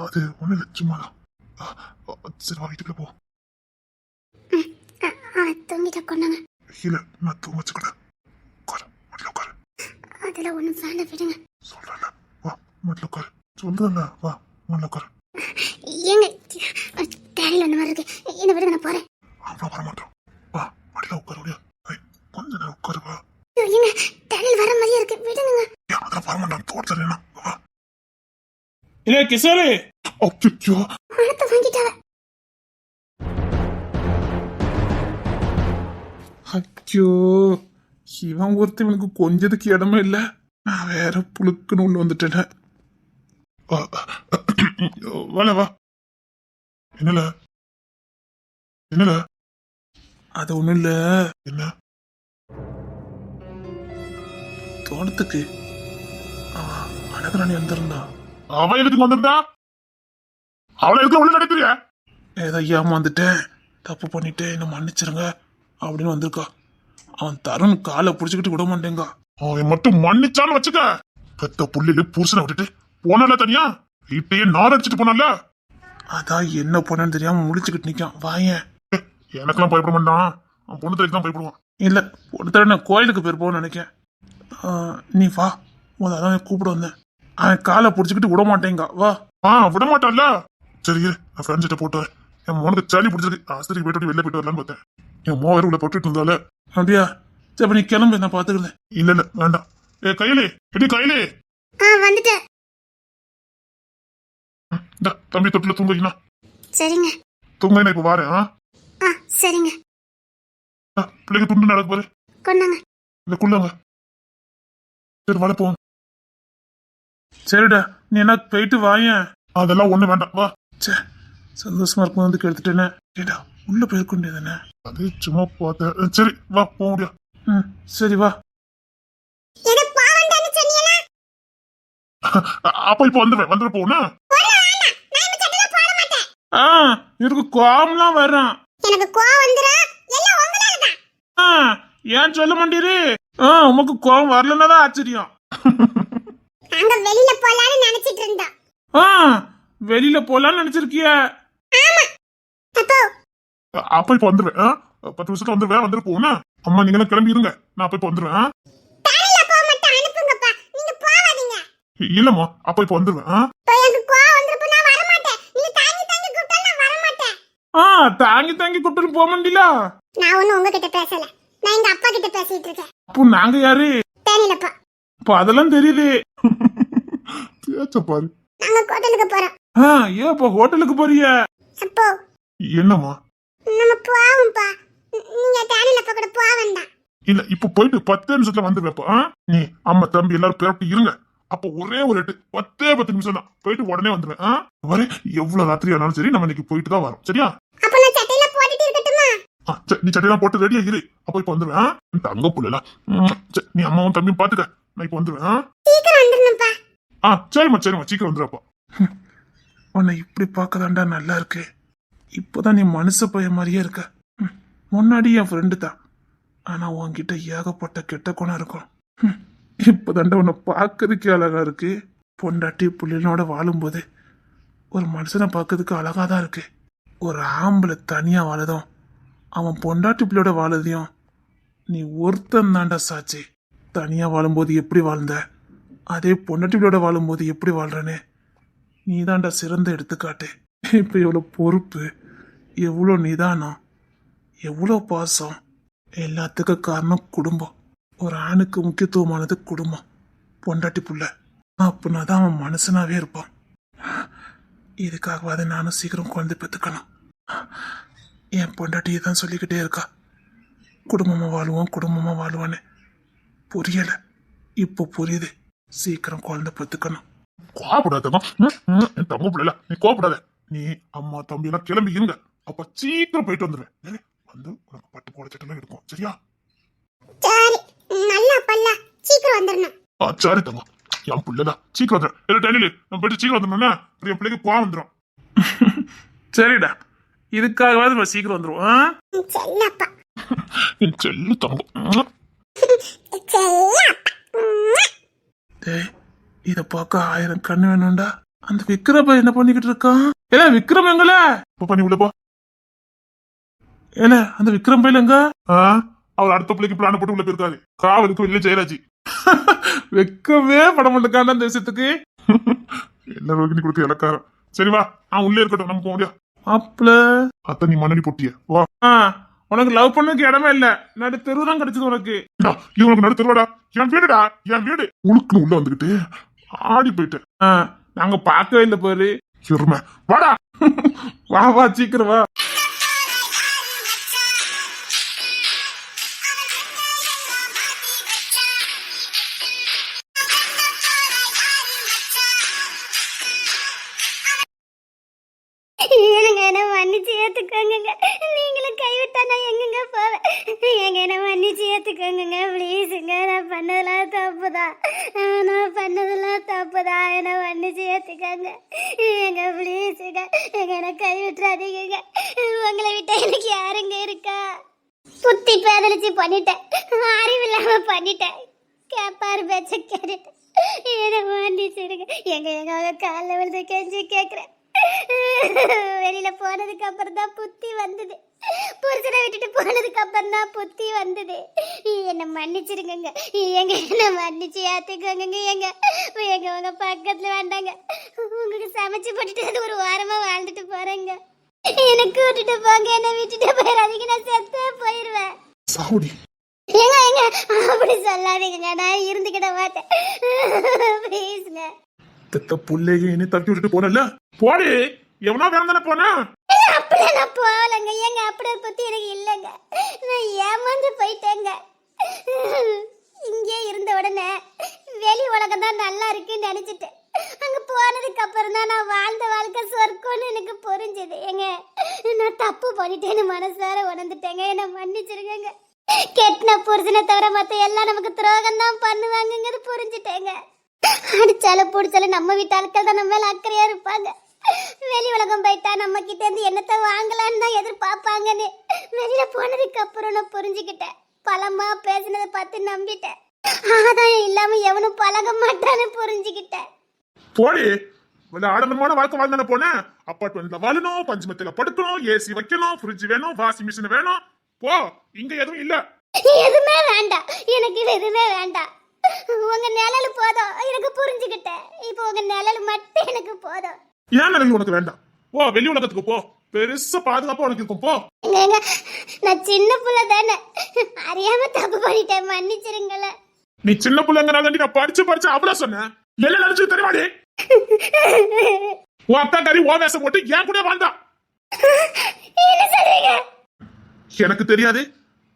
அது ஒண்ணு இல்ல, சும்மாதான். சரி வா, வீட்டுக்குள்ள போ. தூங்கிட்ட கொண்டாங்க. இல்ல, நான் தூங்க வச்சுக்கிறேன். உட்காரு, மட்டில உட்காரு. அதெல்லாம் ஒண்ணும் வேண்டாம், விடுங்க. சொல்றல, வா மட்டில உட்காரு. சொல்றல, வா மட்டில உட்காரு. ஏங்க, டேரியில் அந்த மாதிரி இருக்கு, என்ன விடுங்க, நான் போறேன். அவ்வளோ வர மாட்டோம். வா மட்டில உட்காரு. முடியா கொஞ்ச நேரம் உட்காரு. வா. ஏங்க, டேரியில் வர மாதிரியே இருக்கு, விடுங்க. அதெல்லாம் வர மாட்டான், தோட்டத்துல. வா. இல்ல கிஷோரு. அச்சோ, பணத்தை வாங்கிட்டாவ. ஐயோ, இவன் ஒருத்தவனுக்கு கொஞ்சதுக்கு இடமே இல்ல. நான் வேற புழுக்குன்னு உள்ள வந்துட்டேன். வால வா. என்னல என்னல? அது ஒண்ணும் இல்ல. என்ன? தோட்டத்துக்கு அழகராணி வந்திருந்தா. அவன் எதுக்கு வந்திருந்தா? அவளை எதுக்கு உள்ள நடத்துறிய? ஏதோ ஏமாந்துட்டேன், தப்பு பண்ணிட்டேன், என்ன மன்னிச்சிருங்க அப்படின்னு வந்திருக்கா. அவன் தருண் காலை புடிச்சுக்கிட்டு விட மாட்டேங்க. அவன் மட்டும் மன்னிச்சான்னு வச்சுக்க. பெத்த புள்ளில புருஷனை விட்டுட்டு போனால தனியா வீட்டையே நார் அடிச்சுட்டு போனால. அதான் என்ன பண்ணன்னு தெரியாம முழிச்சுக்கிட்டு நிக்கான். வாயேன். எனக்கெல்லாம் பயப்பட மாட்டான், அவன் பொண்ணு தலைக்கு தான் பயப்படுவான். இல்ல, ஒரு தடவை நான் கோயிலுக்கு போயிருப்போன்னு நினைக்கேன். நீ வா, அதான் கூப்பிட வந்தேன். அவன் காலை புடிச்சுக்கிட்டு விட மாட்டேங்க. வா. விட மாட்டான்ல. சரி இரு, நான் ஃப்ரெண்ட்ஸ்கிட்ட போட்டு என் மோனுக்கு சளி பிடிச்சிருக்கு, ஆஸ்பத்திரிக்கு போயிட்டு வெளில போயிட்டு வரலான்னு பார்த்தேன். என் மோ வேற உள்ள போட்டுட்டு இருந்தால. அப்படியா? சரி, அப்ப நீ கிளம்பு, நான் பாத்துக்கிறேன். இல்ல இல்ல வேண்டாம். கையிலே எடி கையிலே. வந்துட்டேன். தம்பி தொட்டில தூங்குறீங்களா? சரிங்க. தூங்க, இப்ப வாரேன். சரிங்க. பிள்ளைக்கு துண்டு நடக்கு பாரு. கொண்டாங்க. இல்ல குள்ளாங்க. சரி வர போவோம். சரிடா, நீ என்ன போயிட்டு வாயேன். அதெல்லாம் ஒண்ணு வேண்டாம், வா. சே, சந்தோஷமா இருக்கும் வந்து கெடுத்துட்டேனே. கேடா, உள்ள போயிருக்க வேண்டியதானே. அது சும்மா பார்த்தேன். சரி வா, போக முடியும். சரி வா. அப்ப இப்ப வந்துடுவேன் போனா. இவருக்கு கோவம்லாம் வர்றான். எனக்கு கோவம் வந்துரும், எல்லாம் உங்களால தான். ஏன் சொல்ல மாட்டீரு? உமக்கு கோவம் வரலன்னா தான் ஆச்சரியம். அங்க வெளியில போலான்னு நினைச்சிட்டு இருந்தோம். வெளியில போலான்னு நினைச்சிருக்கிய? ஆமா. அப்போ அப்ப இப்ப வந்துடுவேன். 10 நிமிஷத்துல வந்துருவேன், வந்துட்டு போனா அம்மா நீங்க எல்லாம் கிளம்பி இருங்க, நான் போய் இப்ப வந்துருவேன். வேலையில போக மாட்டேன், அனுப்புங்கப்பா. நீங்க போகாதீங்க. இல்லம்மா அப்ப இப்ப வந்துருவேன். இப்ப எனக்கு கோவம் வந்துருப்ப நான் வர மாட்டேன். நீங்க தாங்கி தாங்கி கூப்பிட்டாலும் நான் வர மாட்டேன். தாங்கி தாங்கி கூப்பிட்டு போக மாட்டீங்களா? நான் ஒண்ணும் உங்ககிட்ட பேசல, நான் எங்க அப்பா கிட்ட பேசிட்டு இருக்கேன். அப்போ நாங்க யாரு? தேனிலப்பா. அப்ப அதெல்லாம் தெரியுது. பேச்ச பாரு. நாங்க ஹோட்டலுக்கு போறோம். ஏன் இப்ப ஹோட்டலுக்கு போறிய? அப்போ என்னம்மா? நம்ம போவோம்ப்பா. நீங்க தேனிலப்பா கூட போக வேண்டாம். இல்ல இப்ப போயிட்டு 10 நிமிஷத்துல வந்து வைப்பா. நீ அம்மா தம்பி எல்லாரும் பேரப்பட்டு இருங்க. அப்ப ஒரே ஒரு 10 நிமிஷம் தான், போயிட்டு உடனே வந்துருவேன். வரே எவ்வளவு ராத்திரி ஆனாலும் சரி, நம்ம இன்னைக்கு போயிட்டு தான் வரோம், சரியா? அப்ப நான் சட்டையில போட்டுட்டு இருக்கட்டுமா? நீ சட்டையெல்லாம் போட்டு ரெடியா இரு, அப்ப இப்ப வந்துருவேன். தங்க புள்ளல, நீ அம்மாவும் தம்பியும் பாத்துக்க, நான் இப்ப வந்துருவேன். சீக்கிரம் வந்துடணும்ப்பா. சரிம்மா சரிம்மா, சீக்கிரம் வந்துருப்பா. உன்னை இப்படி பார்க்கதாண்டா நல்லா இருக்கு. இப்போதான் நீ மனுஷ பைய மாதிரியே இருக்க. முன்னாடி என் ஃப்ரெண்டு தான், ஆனா உன்கிட்ட ஏகப்பட்ட கெட்ட குணம் இருக்கும். இப்போதாண்டா உன்னை பார்க்கறதுக்கே அழகா இருக்கு. பொண்டாட்டி புள்ளினோட வாழும்போது ஒரு மனுஷனை பார்க்கறதுக்கு அழகா தான் இருக்கு. ஒரு ஆம்பளை தனியா வாழதும் அவன் பொண்டாட்டி பிள்ளையோட வாழதையும் நீ ஒருத்தன் தாண்டா சாட்சி. தனியா வாழும்போது எப்படி வாழ்ந்த, அதே பொண்டாட்டி பிள்ளையோட வாழும்போது எப்படி வாழ்றனே நீ தாண்டா சிறந்த எடுத்துக்காட்டு. இப்போ எவ்வளோ பொறுப்பு, எவ்வளோ நிதானம், எவ்வளோ பாசம், எல்லாத்துக்கும் காரணம் குடும்பம். ஒரு ஆணுக்கு முக்கியத்துவமானது குடும்பம், பொண்டாட்டி புள்ள. அப்படின்னா தான் அவன் மனுஷனாவே இருப்பான். இதுக்காகவாது நானும் சீக்கிரம் குழந்தை பெற்றுக்கணும். என் பொண்டாட்டியை தான் சொல்லிக்கிட்டே இருக்கா, குடும்பமா வாழுவோம் குடும்பமா வாழுவான்னு. புரியல, இப்போ புரியுது. சீக்கிரம் குழந்தை பெற்றுக்கணும். கோபப்படாத என் தங்க பிள்ளை, நீ கோபப்படாத. நீ அம்மா தம்பி எல்லாம் கிளம்பி இருங்க, அப்ப சீக்கிரம் போயிட்டு வந்துடுவேன். வந்து உனக்கு பட்டு போட சட்டெல்லாம் இருக்கும், சரியா? சரி, நல்லா பல்ல சீக்கிரம் வந்துடணும். சரி தங்க, என் பிள்ளைடா சீக்கிரம் வந்துடும். டெய்லி நம்ம போயிட்டு சீக்கிரம் வந்துடணும்னா என் பிள்ளைக்கு கோவம் வந்துடும். சரிடா, இதுக்காகவாது நம்ம சீக்கிரம் வந்துருவோம். செல்லப்பா. என் செல்லு தங்கம். டேய், இத பார்க்க 1000 கண்ணு வேணும்டா. அந்த விக்ரம என்ன பண்ணிக்கிட்டு இருக்கான்? ஏல விக்ரம் எங்கல? இப்ப நீ உள்ள போ. ஏல அந்த விக்ரம் பையில எங்க? அவர் அடுத்த பிள்ளைக்கு பிளான் போட்டு உள்ள போயிருக்காரு. காவலுக்கு வெளியே ஜெயராஜி. வெக்கமே பட மாட்டேக்கான அந்த விஷயத்துக்கு. என்ன ரோகிணி கொடுத்து இலக்காரம். சரி வா, உள்ளே இருக்கட்டும், நம்ம போக முடியாது. அப்பல அத்த நீ மண்ணடி போட்டிய வா. உனக்கு லவ் பண்ணதுக்கு இடமே இல்ல, நடு தெரு தான் கிடைச்சது உனக்கு. இது உனக்கு நடு தெருவாடா, என் வீடுடா, என் வீடு. உனக்கு உள்ள வந்துகிட்டு ஆடி போயிட்டேன். நாங்க பார்க்கவே இல்லை பாரு. எருமை வாடா. வா வா சீக்கிரம் வா. என்ன மன்னிச்சு ஏத்துக்கோங்க. நீங்களும் கைவிட்டா நான் எங்கெங்க போவேன்? என்ன மன்னிச்சு ஏத்துக்கோங்க ப்ளீஸுங்க. நான் பண்ணதெல்லாம் தப்புதான், என்ன மன்னிச்சு ஏத்துக்கோங்க ப்ளீஸுங்க. என்ன கைவிட்டுறாதீங்க. உங்களை விட்டா எனக்கு யாருங்க இருக்கா? புத்தி பேதலிச்சு பண்ணிட்டேன், அறிவில்லாம பண்ணிட்டேன், கேப்பாரு பேச்ச கேட்டுட்டேன். என்ன மன்னிச்சிடுங்க. எங்க காலில் விழுந்து கெஞ்சி கேட்குறேன். வெளியில போனதுக்கு அப்புறம் தான் புத்தி வந்தது. புருஷனை விட்டுட்டு போனதுக்கு அப்புறம் தான் புத்தி வந்தது. என்ன மன்னிச்சிருங்க. என்ன மன்னிச்சு ஏத்துக்கோங்க. எங்க உங்க பக்கத்துல வேண்டாங்க. உங்களுக்கு சமைச்சு போட்டுட்டு அது ஒரு வாரமா வாழ்ந்துட்டு போறேங்க. எனக்கு விட்டுட்டு போங்க, என்ன விட்டுட்டு போயிடாதீங்க, நான் செத்தே போயிருவேன். ஏங்க அப்படி சொல்லாதீங்க, நான் இருந்துக்கிட மாட்டேன் ப்ளீஸ்ங்க. புள்ளைய என்ன தட்டி விட்டுட்டு போனல போடு. எவனா வேற தானே போனா? அப்படியே நான் போகலங்க. ஏங்க அப்படியே பத்தி எனக்கு இல்லைங்க. நான் ஏமாந்து போயிட்டேங்க. இங்கே இருந்த உடனே வெளி உலகம் தான் நல்லா இருக்குன்னு நினைச்சிட்டேன். அங்க போனதுக்கு அப்புறம் தான் நான் வாழ்ந்த வாழ்க்கை சொர்க்கம்னு எனக்கு புரிஞ்சது. ஏங்க நான் தப்பு பண்ணிட்டேன்னு மனசார உணர்ந்துட்டேங்க. என்ன மன்னிச்சிருங்க. கெட்டின புருஷனை தவிர மத்த எல்லாம் நமக்கு துரோகம் தான் பண்ணுவாங்கங்கிறது புரிஞ்சுட்டேங்க. அடிச்சாலும் பிடிச்சாலும் நம்ம வீட்டு ஆட்கள் தான் நம்ம மேல அக்கறையா இருப்பாங்க. வெளி உலகம் போயிட்டா நம்ம கிட்ட இருந்து என்னத்தை வாங்கலான்னு தான் எதிர்பார்ப்பாங்கன்னு வெளியில போனதுக்கு அப்புறம் நான் புரிஞ்சுக்கிட்டேன். பலமா பேசினதை பார்த்து நம்பிட்டேன். ஆதாயம் இல்லாம எவனும் பழக மாட்டான்னு புரிஞ்சுக்கிட்டேன். போடி, ஆடம்பரமான வாழ்க்கை வாழ்ந்தானே போனேன். அப்பார்ட்மெண்ட்ல வாழணும், பஞ்சமத்தில படுக்கணும், ஏசி வைக்கணும், ஃப்ரிட்ஜ் வேணும், வாஷிங் மிஷின் வேணும், போ, இங்க எதுவும் இல்ல. எதுவுமே வேண்டாம், எனக்கு எதுவுமே வேண்டாம். உங்க நிழல் போதும், எனக்கு புரிஞ்சுக்கிட்டேன். இப்போ உங்க நிழல் மட்டும் எனக்கு போதும். ஏன் நிலையில் உனக்கு வேண்டாம்? போ, வெளி உலகத்துக்கு போ, பெருசா பாதுகாப்பா உனக்கு இருக்கும். போ. ஏங்க, நான் சின்ன புள்ள தானே, அறியாம தப்பு பண்ணிட்டேன், மன்னிச்சிருங்களேன். நீ சின்ன பிள்ளைங்கனால நான் படிச்சு அவ்வளவு சொன்னேன். என்ன நினைச்சு தெரியுமாடி? உன் அக்கா கறி ஓ வேஷம் போட்டு ஏன் கூட வாழ்ந்தா. என்ன சொல்றீங்க? எனக்கு தெரியாது.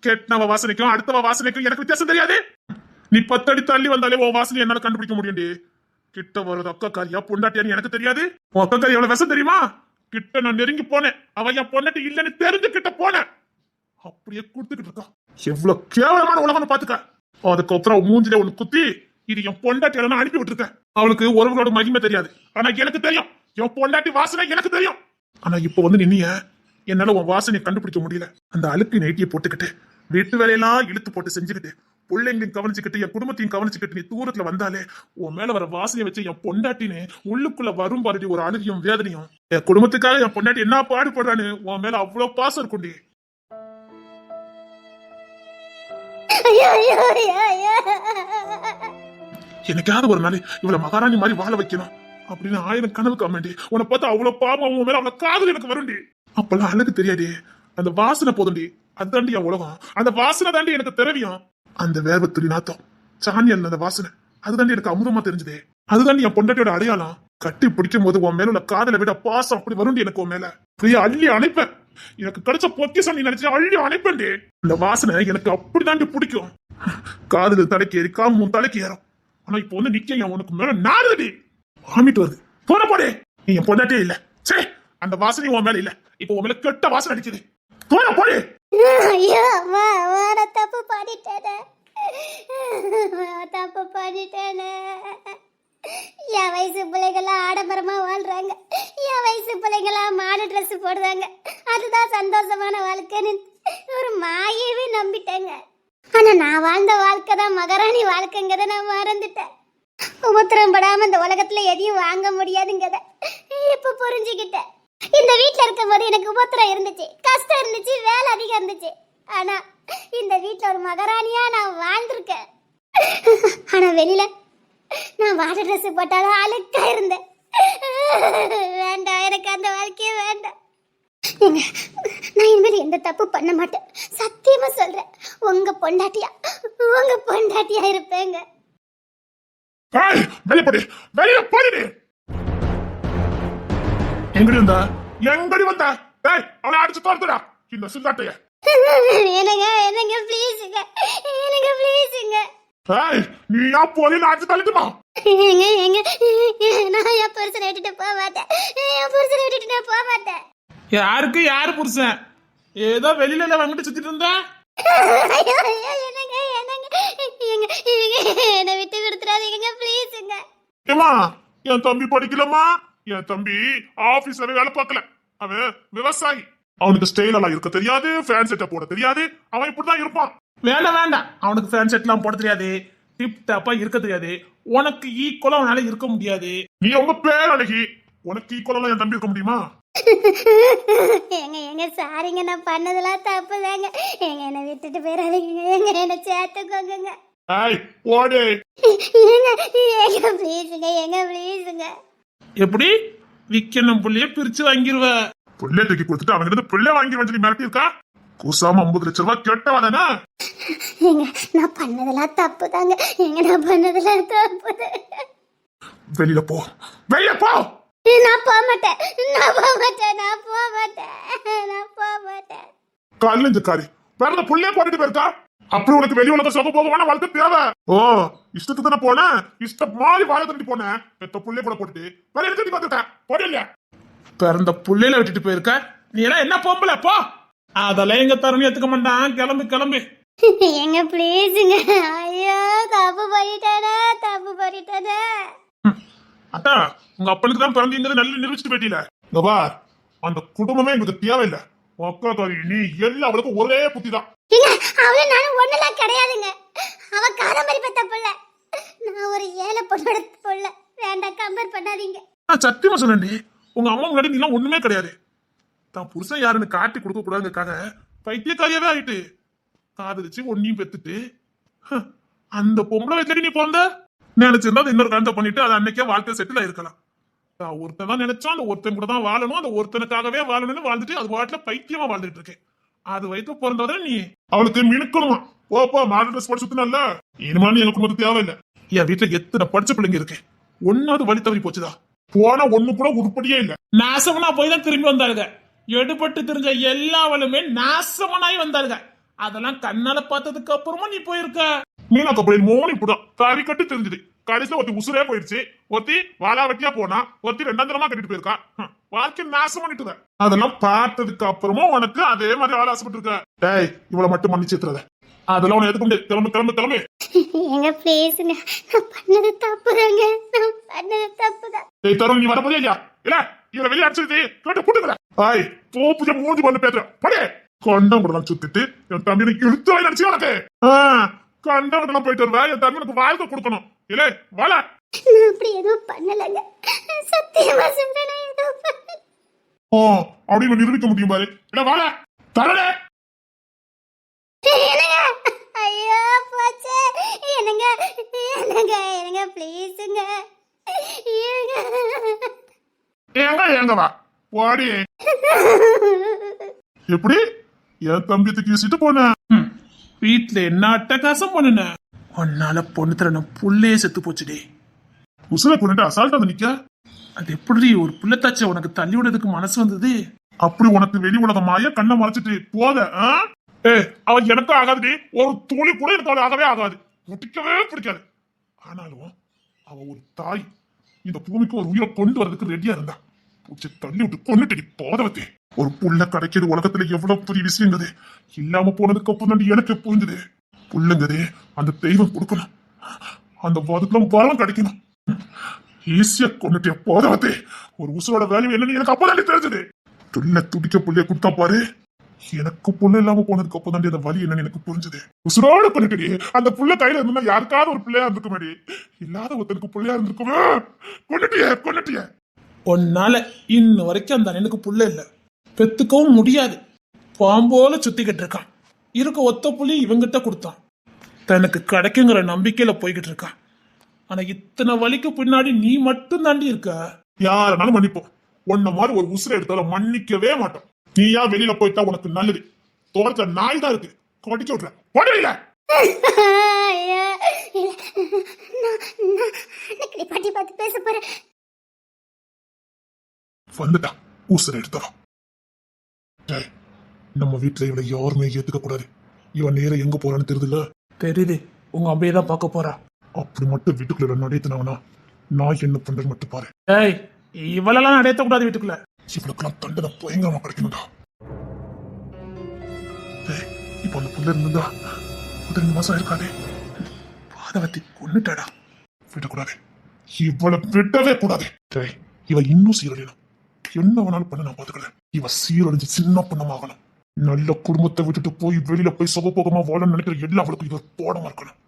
கெட்டவ வாசனைக்கும் அடுத்தவ வாசனைக்கும் எனக்கு வித்தியாசம் தெரியாது. நீ 10 அடி தள்ளி வந்தாலே உன் வாசனை என்னால கண்டுபிடிக்க முடியும்டி. கிட்ட வர்றது அக்கா காரியா பொண்டாட்டியான்னு எனக்கு தெரியாது. உன் அக்கா காரி எவ்வளவு விஷம் தெரியுமா? கிட்ட நான் நெருங்கி போனேன், அவ என் பொண்டாட்டி இல்லன்னு தெரிஞ்சு கிட்ட போனேன். அப்படியே கொடுத்துக்கிட்டு இருக்கா. எவ்வளவு கேவலமான உலகம்னு பாத்துக்க. அதுக்கப்புறம் மூஞ்சில ஒண்ணு குத்தி இது என் பொண்டாட்டி அனுப்பி விட்டுருக்கேன். அவளுக்கு உறவுகளோட மகிமை தெரியாது, ஆனா எனக்கு தெரியும். என் பொண்டாட்டி வாசனை எனக்கு தெரியும். ஆனா இப்ப வந்து நின்னிய என்னால உன் வாசனையை கண்டுபிடிக்க முடியல. அந்த அழுக்கு நைட்டியை போட்டுக்கிட்டு வீட்டு வேலையெல்லாம் இழுத்து போட்டு செஞ்சுக்கிட்டு பிள்ளைங்களையும் கவனிச்சுக்கிட்டு என் குடும்பத்தையும் கவனிச்சுக்கிட்டு நீ தூரத்துல வந்தாலே உன் மேல வர வாசனையை வச்சு என் பொண்டாட்டின்னு உள்ளுக்குள்ள வரும் பாருடி ஒரு அழுகையும் வேதனையும். என் குடும்பத்துக்காக என் பொண்டாட்டி என்ன பாடுபடுறான்னு உன் மேல அவ்வளவு பாசம் இருக்குண்டி. எனக்காவது ஒரு நாள் இவ்வளவு மகாராணி மாதிரி வாழ வைக்கணும் அப்படின்னு 1000 கனவு காமண்டி. உன்னை பார்த்தா அவ்வளவு பாவம் உன் மேல அவன காதல் எனக்கு வருண்டி. அப்பெல்லாம் அழகு தெரியாடி, அந்த வாசனை போதுண்டி. அதுதாண்டி என் உலகம். அந்த வாசனை தாண்டி எனக்கு திரவியம். அந்த வேர்வை துளி நாத்தம் சாணியல் அந்த வாசனை அதுதாண்டி எனக்கு அமுதமா தெரிஞ்சதே. அதுதாண்டி என் பொண்டாட்டியோட அடையாளம். கட்டி பிடிக்கும் போது உன் மேல உள்ள காதலை விட பாசம் அப்படி வருண்டி எனக்கு உன் மேல. பிரியா அள்ளி அணைப்பேன். எனக்கு கிடைச்ச பொக்கிசம் நீ நினைச்சா அள்ளி அணைப்பேன்டி. இந்த வாசனை எனக்கு அப்படிதாண்டி பிடிக்கும். காதல் தலைக்கு ஏறி காமும் தலைக்கு ஏறும். ஆனா இப்ப வந்து நிக்க என் உனக்கு மேல நாடுதடி வாமிட்டு வருது. போன போடே, நீ என் பொண்டாட்டியே இல்ல. சே, அந்த வாசனை உன் மேல இல்ல. இப்ப உன் மேல கெட்ட வாசனை அடிக்குது. போன போடே. ஐயோ, நான் தப்பு பண்ணிட்டேனே, தப்பு பண்ணிட்டேனே. என் வயசு பிள்ளைங்களாம் ஆடம்பரமா வாழ்றாங்க, என் வயசு பிள்ளைங்களாம் மாடு ட்ரெஸ் போடுறாங்க, அதுதான் சந்தோஷமான வாழ்க்கைன்னு ஒரு மாயவே நம்பிட்டேங்க. ஆனா நான் வாழ்ந்த வாழ்க்கை தான் மகாராணி வாழ்க்கைங்கிறத நான் மறந்துட்டேன். உபத்திரம் படாம இந்த உலகத்துல எதையும் வாங்க முடியாதுங்கிறத இப்ப புரிஞ்சுக்கிட்டேன். இந்த வீட்டுல இருக்கும் போது எனக்கு உபத்திரம் இருந்துச்சு, கஷ்டம் இருந்துச்சு, வேலை அதிகம் இருந்துச்சு. ஆனா இந்த வீட்டுல ஒரு மகாராணியா நான் வாழ்ந்திருக்கேன். ஆனா வெளியில நான் வாடகை ட்ரெஸ் போட்டாலும் அழுக்கா இருந்தேன். வேண்டாம், எனக்கு அந்த வாழ்க்கையே வேண்டாம். நான் இனிமேல் எந்த தப்பு பண்ண மாட்டேன், சத்தியமா சொல்றேன். உங்க பொண்டாட்டியா இருப்பேங்க. வெளியே போடி. எங்கடி வந்தா? அவனை அடிச்சு தோர்த்துடா இந்த சிந்தாட்டைய. என்னங்க ப்ளீஸுங்க, எனக்கு ப்ளீஸுங்க. நீ ஏன் போலி அடிச்சு தள்ளிட்டுமா? நான் என் புருஷனை விட்டுட்டு போக மாட்டேன். யாருக்கு யாரு புருஷன்? ஏதோ வெளியில வந்துட்டு சுத்திட்டு இருந்தா என்ன விட்டு கொடுத்துறாதீங்க ப்ளீஸுங்க. ஏமா, என் தம்பி படிக்கலமா. என் தம்பி ஆபீஸ்ல வேலை பார்க்கல, அவன் விவசாயி. அவனுக்கு ஸ்டைல் எல்லாம் இருக்க தெரியாது, ஃபேன் செட்டை போட தெரியாது. அவன் இப்படிதான் இருப்பான். வேண்டாம், அவனுக்கு ஃபேன் செட் எல்லாம் போட தெரியாது, டிப் டாப்பா இருக்க தெரியாது. உனக்கு ஈக்குவலா அவனால இருக்க முடியாது. நீ உங்க பேர் அழகி, உனக்கு ஈக்குவலா என் தம்பி இருக்க முடியுமா? ஏங்க சாரிங்க, நான் பண்ணதெல்லாம் தப்பு தாங்க. என்னை விட்டுட்டு போயிடாதீங்க, என்ன சேர்த்துக்கோங்க. ஓடே. ப்ளீஸுங்க. எப்படி விக்கணும் புள்ளைய பிரிச்சு வாங்கிருவ? புள்ளைய தூக்கி கொடுத்துட்டு அவங்க இருந்து புள்ளைய வாங்கி வந்து மிரட்டி இருக்கா? கூசாம 50 லட்சம் ரூபாய் கேட்டவாதானே? நான் பண்ணதெல்லாம் தப்பு தாங்க. நான் பண்ணதெல்லாம் தப்பு. வெளியில போ. நான் போக மாட்டேன். காலையில காரி பிறந்த புள்ளைய போட்டுட்டு போயிருக்கா. அப்புறம் உனக்கு வெளி உலக சொக போகவான வாழ்க்கை தேவை. ஓ, இஷ்டத்துக்கு தானே போன, இஷ்டம் மாதிரி வாழ தண்டி போன. பெத்த புள்ளைய கூட போட்டுட்டு வேற எதுக்கு வந்துட்டேன் போடல. பிறந்த புள்ளையில விட்டுட்டு போயிருக்க. நீ எல்லாம் என்ன போம்பல போ. அதெல்லாம் எங்க தருணி எடுத்துக்க மாட்டான். கிளம்பு. எங்க ப்ளீஸுங்க. ஐயோ, தப்பு பண்ணிட்டானே. அட்டா, உங்க அப்பனுக்கு தான் பிறந்தீங்கிறது நல்லா நிரூபிச்சுட்டு போயிட்டீல. இங்க பார், அந்த குடும்பமே எங்களுக்கு தேவையில்லை. அக்கா காரி, நீ எல்லாம் அவளுக்கு ஒரே புத்தி தான். அவள நானும் ஒண்ணுலாம் கிடையாதுங்க. அவ காரம்பரி பெத்த புள்ள, நான் ஒரு ஏழை பொண்ணோட புள்ள. வேண்டாம், கம்பேர் பண்ணாதீங்க. நான் சத்தியமா சொன்னேன்டி, உங்க அம்மா முன்னாடி நீ ஒண்ணுமே கிடையாது. தான் புருஷன் யாருன்னு காட்டி கொடுக்க கூடாதுக்காக பைத்தியக்காரியாவே ஆயிட்டு காதலிச்சு ஒன்னையும் பெத்துட்டு ஹ, அந்த பொம்பளை வயசுல நீ பிறந்த நினைச்சிருந்தா அது இன்னொரு கலந்த பண்ணிட்டு அது அன்னைக்கே வாழ்க்கை செட்டில் ஆயிருக்கலாம். ஒருத்தன் தான் நினைச்சான் அந்த ஒருத்தன் கூட தான் வாழணும், அந்த ஒருத்தனுக்காகவே வாழணும்னு வாழ்ந்துட்டு அது வாட்டில பைத்தியமா வாழ்ந்துட்டு இருக்கேன். அது வயிற்று பிறந்தவரை நீ அவளுக்கு மினுக்கணுமா ஓப்பா மாடல் ட்ரெஸ் போட்டு சுத்தினல்ல, இனிமே நீ எனக்கு மட்டும் தேவையில்லை. என் வீட்டுல எத்தனை படிச்ச பிள்ளைங்க இருக்கு, ஒன்னாவது வழி தவறி போச்சுதா, போனா ஒண்ணு கூட உருப்படியே இல்ல. நாசமனா போய் தான் திரும்பி வந்தாருங்க. எடுபட்டு தெரிஞ்ச எல்லாவளுமே நாசமனாய் வந்தாருங்க. அதெல்லாம் கண்ணால பார்த்ததுக்கு அப்புறமா நீ போயிருக்க. மீனாக்க போய் மோனி புடம் கறி கட்டு தெரிஞ்சது. கடைசியில ஒருத்தி உசுரே போயிடுச்சு, ஒருத்தி வாழா வெட்டியா போனா, ஒருத்தி 2 தரமா கட்டிட்டு போயிருக்கா. வாழ்க்கை நாசம் பண்ணிட்டு அதெல்லாம் பார்த்ததுக்கு அப்புறமா உனக்கு அதே மாதிரி வாழ ஆசைப்பட்டு இருக்க. டேய் இவ்வளவு மட்டும் மன்னிச்சுத்துறத, அதெல்லாம் உனக்கு எதுக்கு முடியாது. கிளம்பு கிளம்பு கிளம்பு. எங்க பேசுங்க, நான் பண்ணது தப்புதாங்க, நான் பண்ணது தப்புதான். டேய் தரும் நீ வரப்போதே இல்லையா? இல்ல இவரை வெளியே அடிச்சிருது கேட்டு புட்டுக்கல. ஆய் பூஜை மூஞ்சி பண்ணு பேசுற படே கொண்டம் கூட சுத்திட்டு என் தம்பி இழுத்து வாய் நினைச்சு உனக்கு கண்டம் போயிட்டு வருவா. என் தம்பி எனக்கு வாழ்க்கை கொடுக்கணும். இல்ல வாழ நான் அப்படி எதுவும் பண்ணலங்க, சத்தியமா சொல்றேன், நான் எதுவும் பண்ணல. ஓ அப்படின்னு நிரூபிக்க முடியும் பாரு. இல்ல வாழ தரல. என்னங்க, ஐயோ போச்சு. என்னங்க என்னங்க என்னங்க ப்ளீஸுங்க. ஏங்க ஏங்க வா வாடி. எப்படி என் தம்பி தூக்கி வீசிட்டு போன? வீட்டுல என்ன அட்டகாசம் பண்ணுன? உன்னால பொண்ணு தரணும் புள்ளையே செத்து போச்சுடே. உசுரை கொண்டுட்டு அசால்ட்டா வந்து நிக்க. அது எப்படி ஒரு புள்ளத்தாச்ச உனக்கு தள்ளி விடுறதுக்கு மனசு வந்தது? அப்படி உனக்கு வெளி உலகமாய கண்ணை மறைச்சிட்டு போத. அவன் எனக்கும் ஆகாதுடி, ஒரு துளி கூட எனக்கு அவள் ஆகவே ஆகாது, பிடிக்கவே பிடிக்காது. ஆனாலும் அவ ஒரு தாய், இந்த பூமிக்கு ஒரு உயிரை கொண்டு வரதுக்கு ரெடியா இருந்தா. பூச்சி தள்ளி விட்டு கொண்டுட்டு போதவத்தே. ஒரு புள்ள கிடைக்கிறது உலகத்துல எவ்வளவு பெரிய விஷயங்குது. இல்லாம போனதுக்கு அப்புறம் எனக்கு புரிஞ்சுது. புள்ளுங்கதே அந்த தெய்வம் கொடுக்கணும், அந்த அதுக்கெல்லாம் வரம் கிடைக்கணும். ஈஸியா கொண்டுட்டே போதவத்தே. ஒரு உசுரோட வேல்யூ என்னன்னு எனக்கு அப்பதான் தெரிஞ்சது. துள்ள துடிக்க புள்ளைய கொடுத்தா பாரு, எனக்கு புள்ள இல்லாம போனதுக்கு அப்போ தான் அந்த வலி என்னன்னு எனக்கு புரிஞ்சது. உசுரோட பண்ணிட்டு அந்த புள்ள கையில இருந்தா யாருக்காவது ஒரு பிள்ளையா இருந்திருக்குமே, இல்லாத ஒருத்தனுக்கு பிள்ளையா இருந்திருக்குமே. கொண்டுட்டிய உன்னால இன்ன வரைக்கும் அந்த அண்ணனுக்கு புள்ள இல்ல, பெத்துக்கவும் முடியாது. பாம்போல சுத்திக்கிட்டு இருக்கான். இருக்க ஒத்த புள்ளி இவங்கிட்ட கொடுத்தான். தனக்கு கிடைக்குங்கிற நம்பிக்கையில போய்கிட்டு இருக்கான். ஆனா இத்தனை வலிக்கு பின்னாடி நீ மட்டும் தாண்டி இருக்க. யாருனாலும் மன்னிப்போம், உன்ன மாதிரி ஒரு உசுரை எடுத்தாலும் மன்னிக்கவே மாட்டோம். நீயா வெளியில போயிட்டா உனக்கு நல்லது. தோட்டத்துல நாய் தான் இருக்கு, கொட்டிச்சு விட்டுற போடல. பாட்டி பார்த்து பேச போறேன். வந்துட்டா உசுரை எடுத்தவா. நம்ம வீட்டுல இவளை யாருமே ஏத்துக்க கூடாது. இவன் நேரம் எங்க போறான்னு தெரியுதுல்ல? தெரியுது, உங்க அம்மையை தான் பார்க்க போறா. அப்படி மட்டும் வீட்டுக்குள்ள நடைத்தினவனா நான் என்ன பண்றது மட்டும் பாரு. ஏய், இவளெல்லாம் அடையத்த கூடாது வீட்டுக்குள்ள. இவளுக்கெல்லாம் தண்டனை பயங்கரமா கிடைக்கணும்டா. இப்ப அந்த புள்ள இருந்தா 2 மாசம் இருக்காதே. பாதவத்தி கொன்னுட்டாடா. விடக்கூடாது, இவளை விடவே கூடாது. இவ இன்னும் சீரழியணும். என்ன வேணாலும் பண்ண நான் பாத்துக்கிறேன். இவ சீரழிஞ்சு சின்ன பொண்ணமாகணும். நல்ல குடும்பத்தை விட்டுட்டு போய் வெளியில போய் சுகபோகமா வாழ நினைக்கிற எல்லாவளுக்கும் இவ போடமா இருக்கணும்.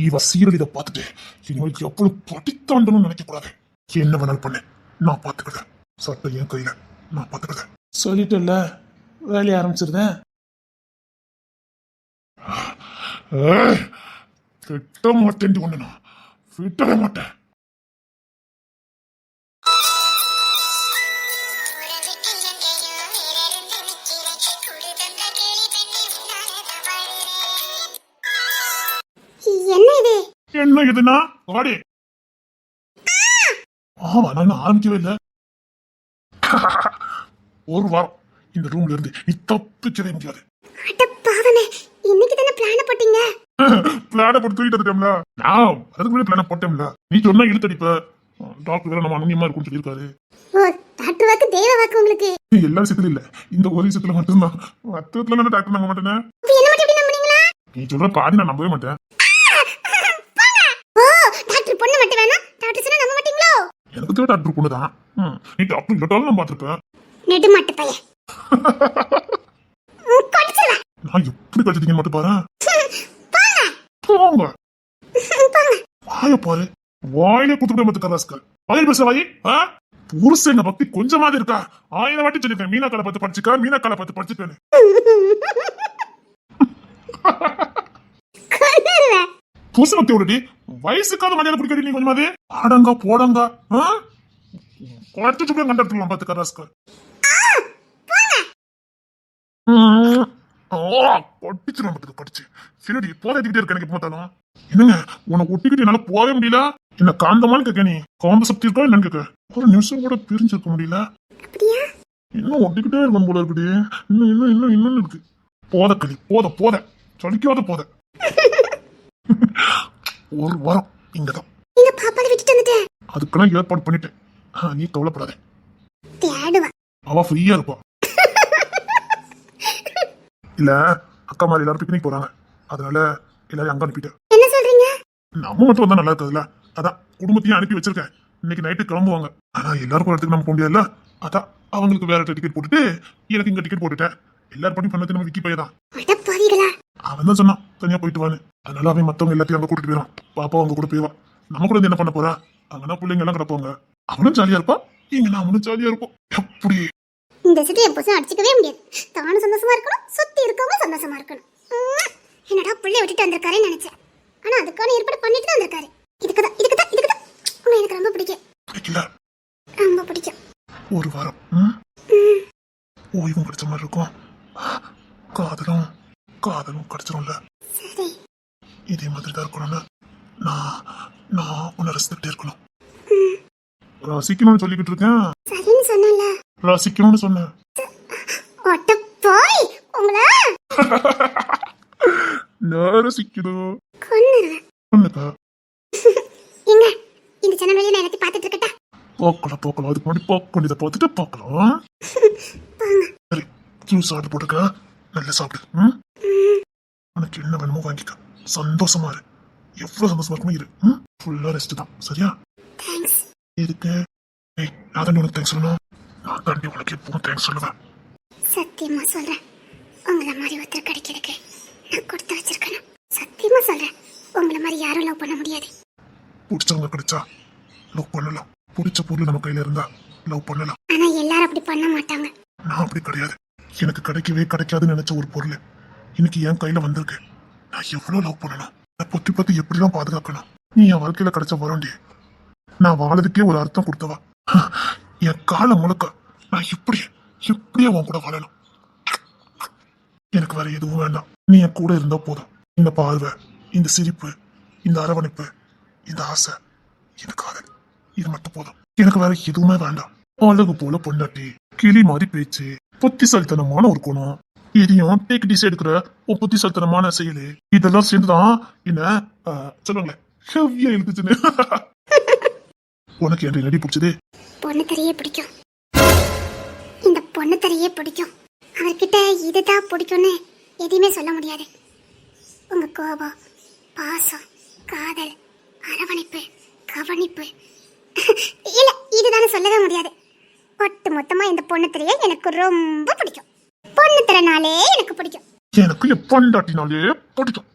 இவ சீரழித பார்த்துட்டு இவளுக்கு எவ்வளவு படித்தாண்டனும் நினைக்க கூடாது. என்ன வேணாலும் பண்ணு, நான் பாத்துக்கிறேன். சட்டம் என் கையில, நான் பாத்துக்கிறேன். சொல்லிட்டுல வேலையை ஆரம்பிச்சிருந்தேன். விட்ட மாட்டேன் ஒண்ணு, நான் விட்டவே மாட்டேன். என்ன இது? என்ன இதுனா வாடி. ஆமா நான் ஆரம்பிக்கவே இல்லை. ஒரு வாரம் இந்த ரூம்ல இருந்து நீ தப்பிக்கவே முடியாது. அட பாவமே, இன்னைக்கு தானே பிளான் போட்டீங்க. பிளான போட்டு தூக்கிட்டு வந்துட்டோம்ல. நான் அதுக்கு முன்னாடி பிளான போட்டோம்ல. நீ சொன்னா இழுத்தடிப்ப. டாக்டர் வேற நம்ம அனுநியமா இருக்கும்னு சொல்லியிருக்காரு. ஓ, டாக்டர் வாக்கு தேவ வாக்கு உங்களுக்கு. எல்லா விஷயத்துல இல்ல, இந்த ஒரு விஷயத்துல மட்டும்தான். மத்தத்துல நான் டாக்டர் நம்ப மாட்டேனே. என்ன மட்டும் எப்படி நம்புறீங்களா? நீ சொல்ற பாதி நான் நம்பவே மாட்டேன். ஓ, டாக்டர் பொண்ணு மட்டும் வேணா, டாக்டர் சொன்னா நம்ப மாட்டீங்களோ? எனக்கு தேவை டாக்டர் பொண்ணுதான். நீ டாக்டர் இல்லாட்டாலும் நான் பாத்துருப்பேன். நெடு மாட்டு பையன். கடிச்சல. நான் எப்படி கடிச்சிட்டீங்கன்னு மட்டும் பாரு. போங்க. போங்க. வாய பாரு, வாயிலே குத்துட்டு மத்த கராஸ்கல். வாயில் பேச வாயி. புருஷங்க பக்தி கொஞ்சமாவது இருக்கா? 1000 வாட்டி சொல்லிருக்கேன், மீனாக்கால பார்த்து படிச்சுக்கா, மீனாக்கால பார்த்து படிச்சுக்கன்னு. கொன்னுருவேன். புருஷ பக்தி விடுடி, வயசுக்காத மரியாதை பிடிக்கடி நீ கொஞ்சமாவது. ஆடங்க போடங்க குறைச்சு சுப்ளம் கண்டெடுத்துலாம் பார்த்து கராஸ்கர். படிச்சிடும் பத்துக்கு படிச்சு சின்னடி போராட்டிக்கிட்டே இருக்க எனக்கு பார்த்தாலும். என்னங்க உனக்கு ஒட்டிக்கிட்டு என்னால போகவே முடியல. என்ன காந்தமானு கேட்க, நீ காந்த சக்தி இருக்கா என்னன்னு கேட்க. ஒரு நிமிஷம் கூட பிரிஞ்சிருக்க முடியல. அப்படியா? இன்னும் ஒட்டிக்கிட்டே இருக்கும் போல இருக்குடி. இன்னும் இன்னும் இன்னும் இன்னும் இருக்கு. போத களி போத போத சொல்லிக்காத போத. ஒரு வாரம் இங்கதான். எங்க பாப்பாவை விட்டுட்டு வந்துட்டேன். அதுக்கெல்லாம் ஏற்பாடு பண்ணிட்டேன். நீ கவலைப்படாத, தேடுவா. அவ ஃப்ரீயா இருப்பா. இல்ல அக்கா மாதிரி எல்லாரும் பிக்னிக் போறாங்க, அதனால எல்லாரும் அங்க அனுப்பிட்டேன். என்ன சொல்றீங்க? நம்ம மட்டும் வந்தா நல்லா இருக்காதுல்ல, அதான் குடும்பத்தையும் அனுப்பி வச்சிருக்கேன். இன்னைக்கு நைட்டு கிளம்புவாங்க. ஆனா எல்லாருக்கும் இடத்துக்கு நம்ம போக முடியாதுல்ல, அதான் அவங்களுக்கு வேற டிக்கெட் போட்டுட்டு எனக்கு இங்க டிக்கெட் போட்டுட்டேன். எல்லாரும் பண்ணி பண்ணது நம்ம விக்கி பையதான். அட பாவிகளா. அவன் தான் சொன்னான் தனியா போயிட்டு வான்னு. அதனால அவன் மத்தவங்க எல்லாத்தையும் அங்க கூட்டிட்டு போயிடும். பாப்பா அவங்க கூட போய்வா. நம்ம கூட என்ன பண்ண போறா? அங்கன்னா பிள்ளைங்க எல்லாம் கிடப்பாங்க. அவனும் ஜாலியா இருப்பான், இங்க நாமளும் ஜாலியா இருப்போம். எப்படி இந்த சிட்டி எப்போதும் அடிச்சுக்கவே முடியாது. தானும் சந்தோஷமா இருக்கணும், சுத்தி இருக்கவங்க சந்தோஷமா இருக்கணும். என்னடா பிள்ளைய விட்டுட்டு வந்திருக்காருன்னு நினைச்சேன். ஆனா அதுக்கான ஏற்பாடு பண்ணிட்டு தான் வந்திருக்காரு. இதுக்குதான் உங்களை எனக்கு ரொம்ப பிடிக்கும். பிடிக்கல? ரொம்ப பிடிக்கும். ஒரு வாரம் ஓய்வும் கிடைச்ச மாதிரி இருக்கும். காதலும் காதலும் கிடைச்சிரும்ல. சரி. இதே மாதிரி தான் இருக்கணும்னு நான் உன்னை ரசித்துக்கிட்டே இருக்கணும். ரசிக்கணும்னு சொல்லிக்கிட்டு இருக்கேன். சரின்னு சொன்னல. ரசிக்கணும்னு சொன்னேன். ஒட்ட போய் உங்களை நான் ரசிக்கணும். கொன்னுருவேன். ஒண்ணுக்கா எங்க இந்த சேனல் வழியா நான் எல்லாத்தையும் பார்த்துட்டு இருக்கட்டா? போக்கலாம். அதுக்கு முன்னாடி பார்க்க வேண்டியதை பார்த்துட்டு பார்க்கலாம். சரி, ஜூஸ் ஆர்டர் போட்டுக்க, நல்லா சாப்பிடு. உனக்கு என்ன வேணுமோ வாங்கிக்க. சந்தோஷமா இரு, எவ்வளவு சந்தோஷமா இருக்குமோ இரு. ஃபுல்லா ரெஸ்ட் தான், சரியா? தேங்க்ஸ். எதுக்கு? ஏய், நான் தாண்டி உனக்கு தேங்க்ஸ் சொல்லணும். நான் தாண்டி உனக்கு எப்பவும் தேங்க்ஸ் சொல்லுவேன். சத்தியமா சொல்றேன், உங்களை மாதிரி ஒருத்தர் கிடைக்கிறதுக்கு நான் கொடுத்து வச்சிருக்கணும். சத்தியமா சொல்றேன், உங்களை மாதிரி யாரும் லவ் பண்ண முடியாது. பிடிச்சவங்க கிடைச்சா லவ் பண்ணலாம், பிடிச்ச பொருள் நம்ம கையில இருந்தா லவ் பண்ணலாம். ஆனா எல்லாரும் அப்படி பண்ண மாட்டாங்க. நான் அப்படி கிடையாது. எனக்கு கிடைக்கவே கிடைக்காதுன்னு நினைச்ச ஒரு பொருள் இன்னைக்கு என் கையில வந்திருக்கு. நான் எவ்வளவு லவ் பண்ணணும், நான் பொத்தி பத்தி எப்படிலாம் பாதுகாக்கணும். நீ என் வாழ்க்கையில கிடைச்ச வரண்டி. நான் வாழறதுக்கே ஒரு அர்த்தம் கொடுத்தவா. என் காலம் முழுக்க நான் எப்படியே உன் கூட வாழணும். எனக்கு வேற எதுவும் வேண்டாம். நீ என் கூட இருந்தா போதும். இந்த பார்வை, இந்த சிரிப்பு, இந்த அரவணைப்பு, இந்த ஆசை, இந்த காதல், இது மட்டும் போதும். எனக்கு வேற எதுவுமே வேண்டாம். அழகு போல பொண்டாட்டி, கிளி மாதிரி பேச்சு, புத்திசாலித்தனமான ஒரு குணம், இதையும் டேக் டிஸ் எடுக்கிற ஒரு புத்திசாலித்தனமான செயலு, இதெல்லாம் சேர்ந்துதான் என்ன சொல்லுங்களேன் ஹெவியா எழுத்துச்சுன்னு. உனக்கு என் நடி பிடிச்சது பொண்ணு தரையே பிடிக்கும். இந்த பொண்ணு தரையே பிடிக்கும். அவர்கிட்ட இதுதான் பிடிக்கும்னு எதையுமே சொல்ல முடியாது. உங்க கோபம், பாசம், காதல், அரவணைப்பு, கவனிப்பு, இல்ல இதுதானே சொல்லவே முடியாது. ஒட்டு மொத்தமா இந்த பொண்ணு திரையை எனக்கு ரொம்ப பிடிக்கும். பொண்ணு திறனாலே எனக்கு பிடிக்கும். எனக்கு என் பொண்டாட்டினாலே பிடிக்கும்.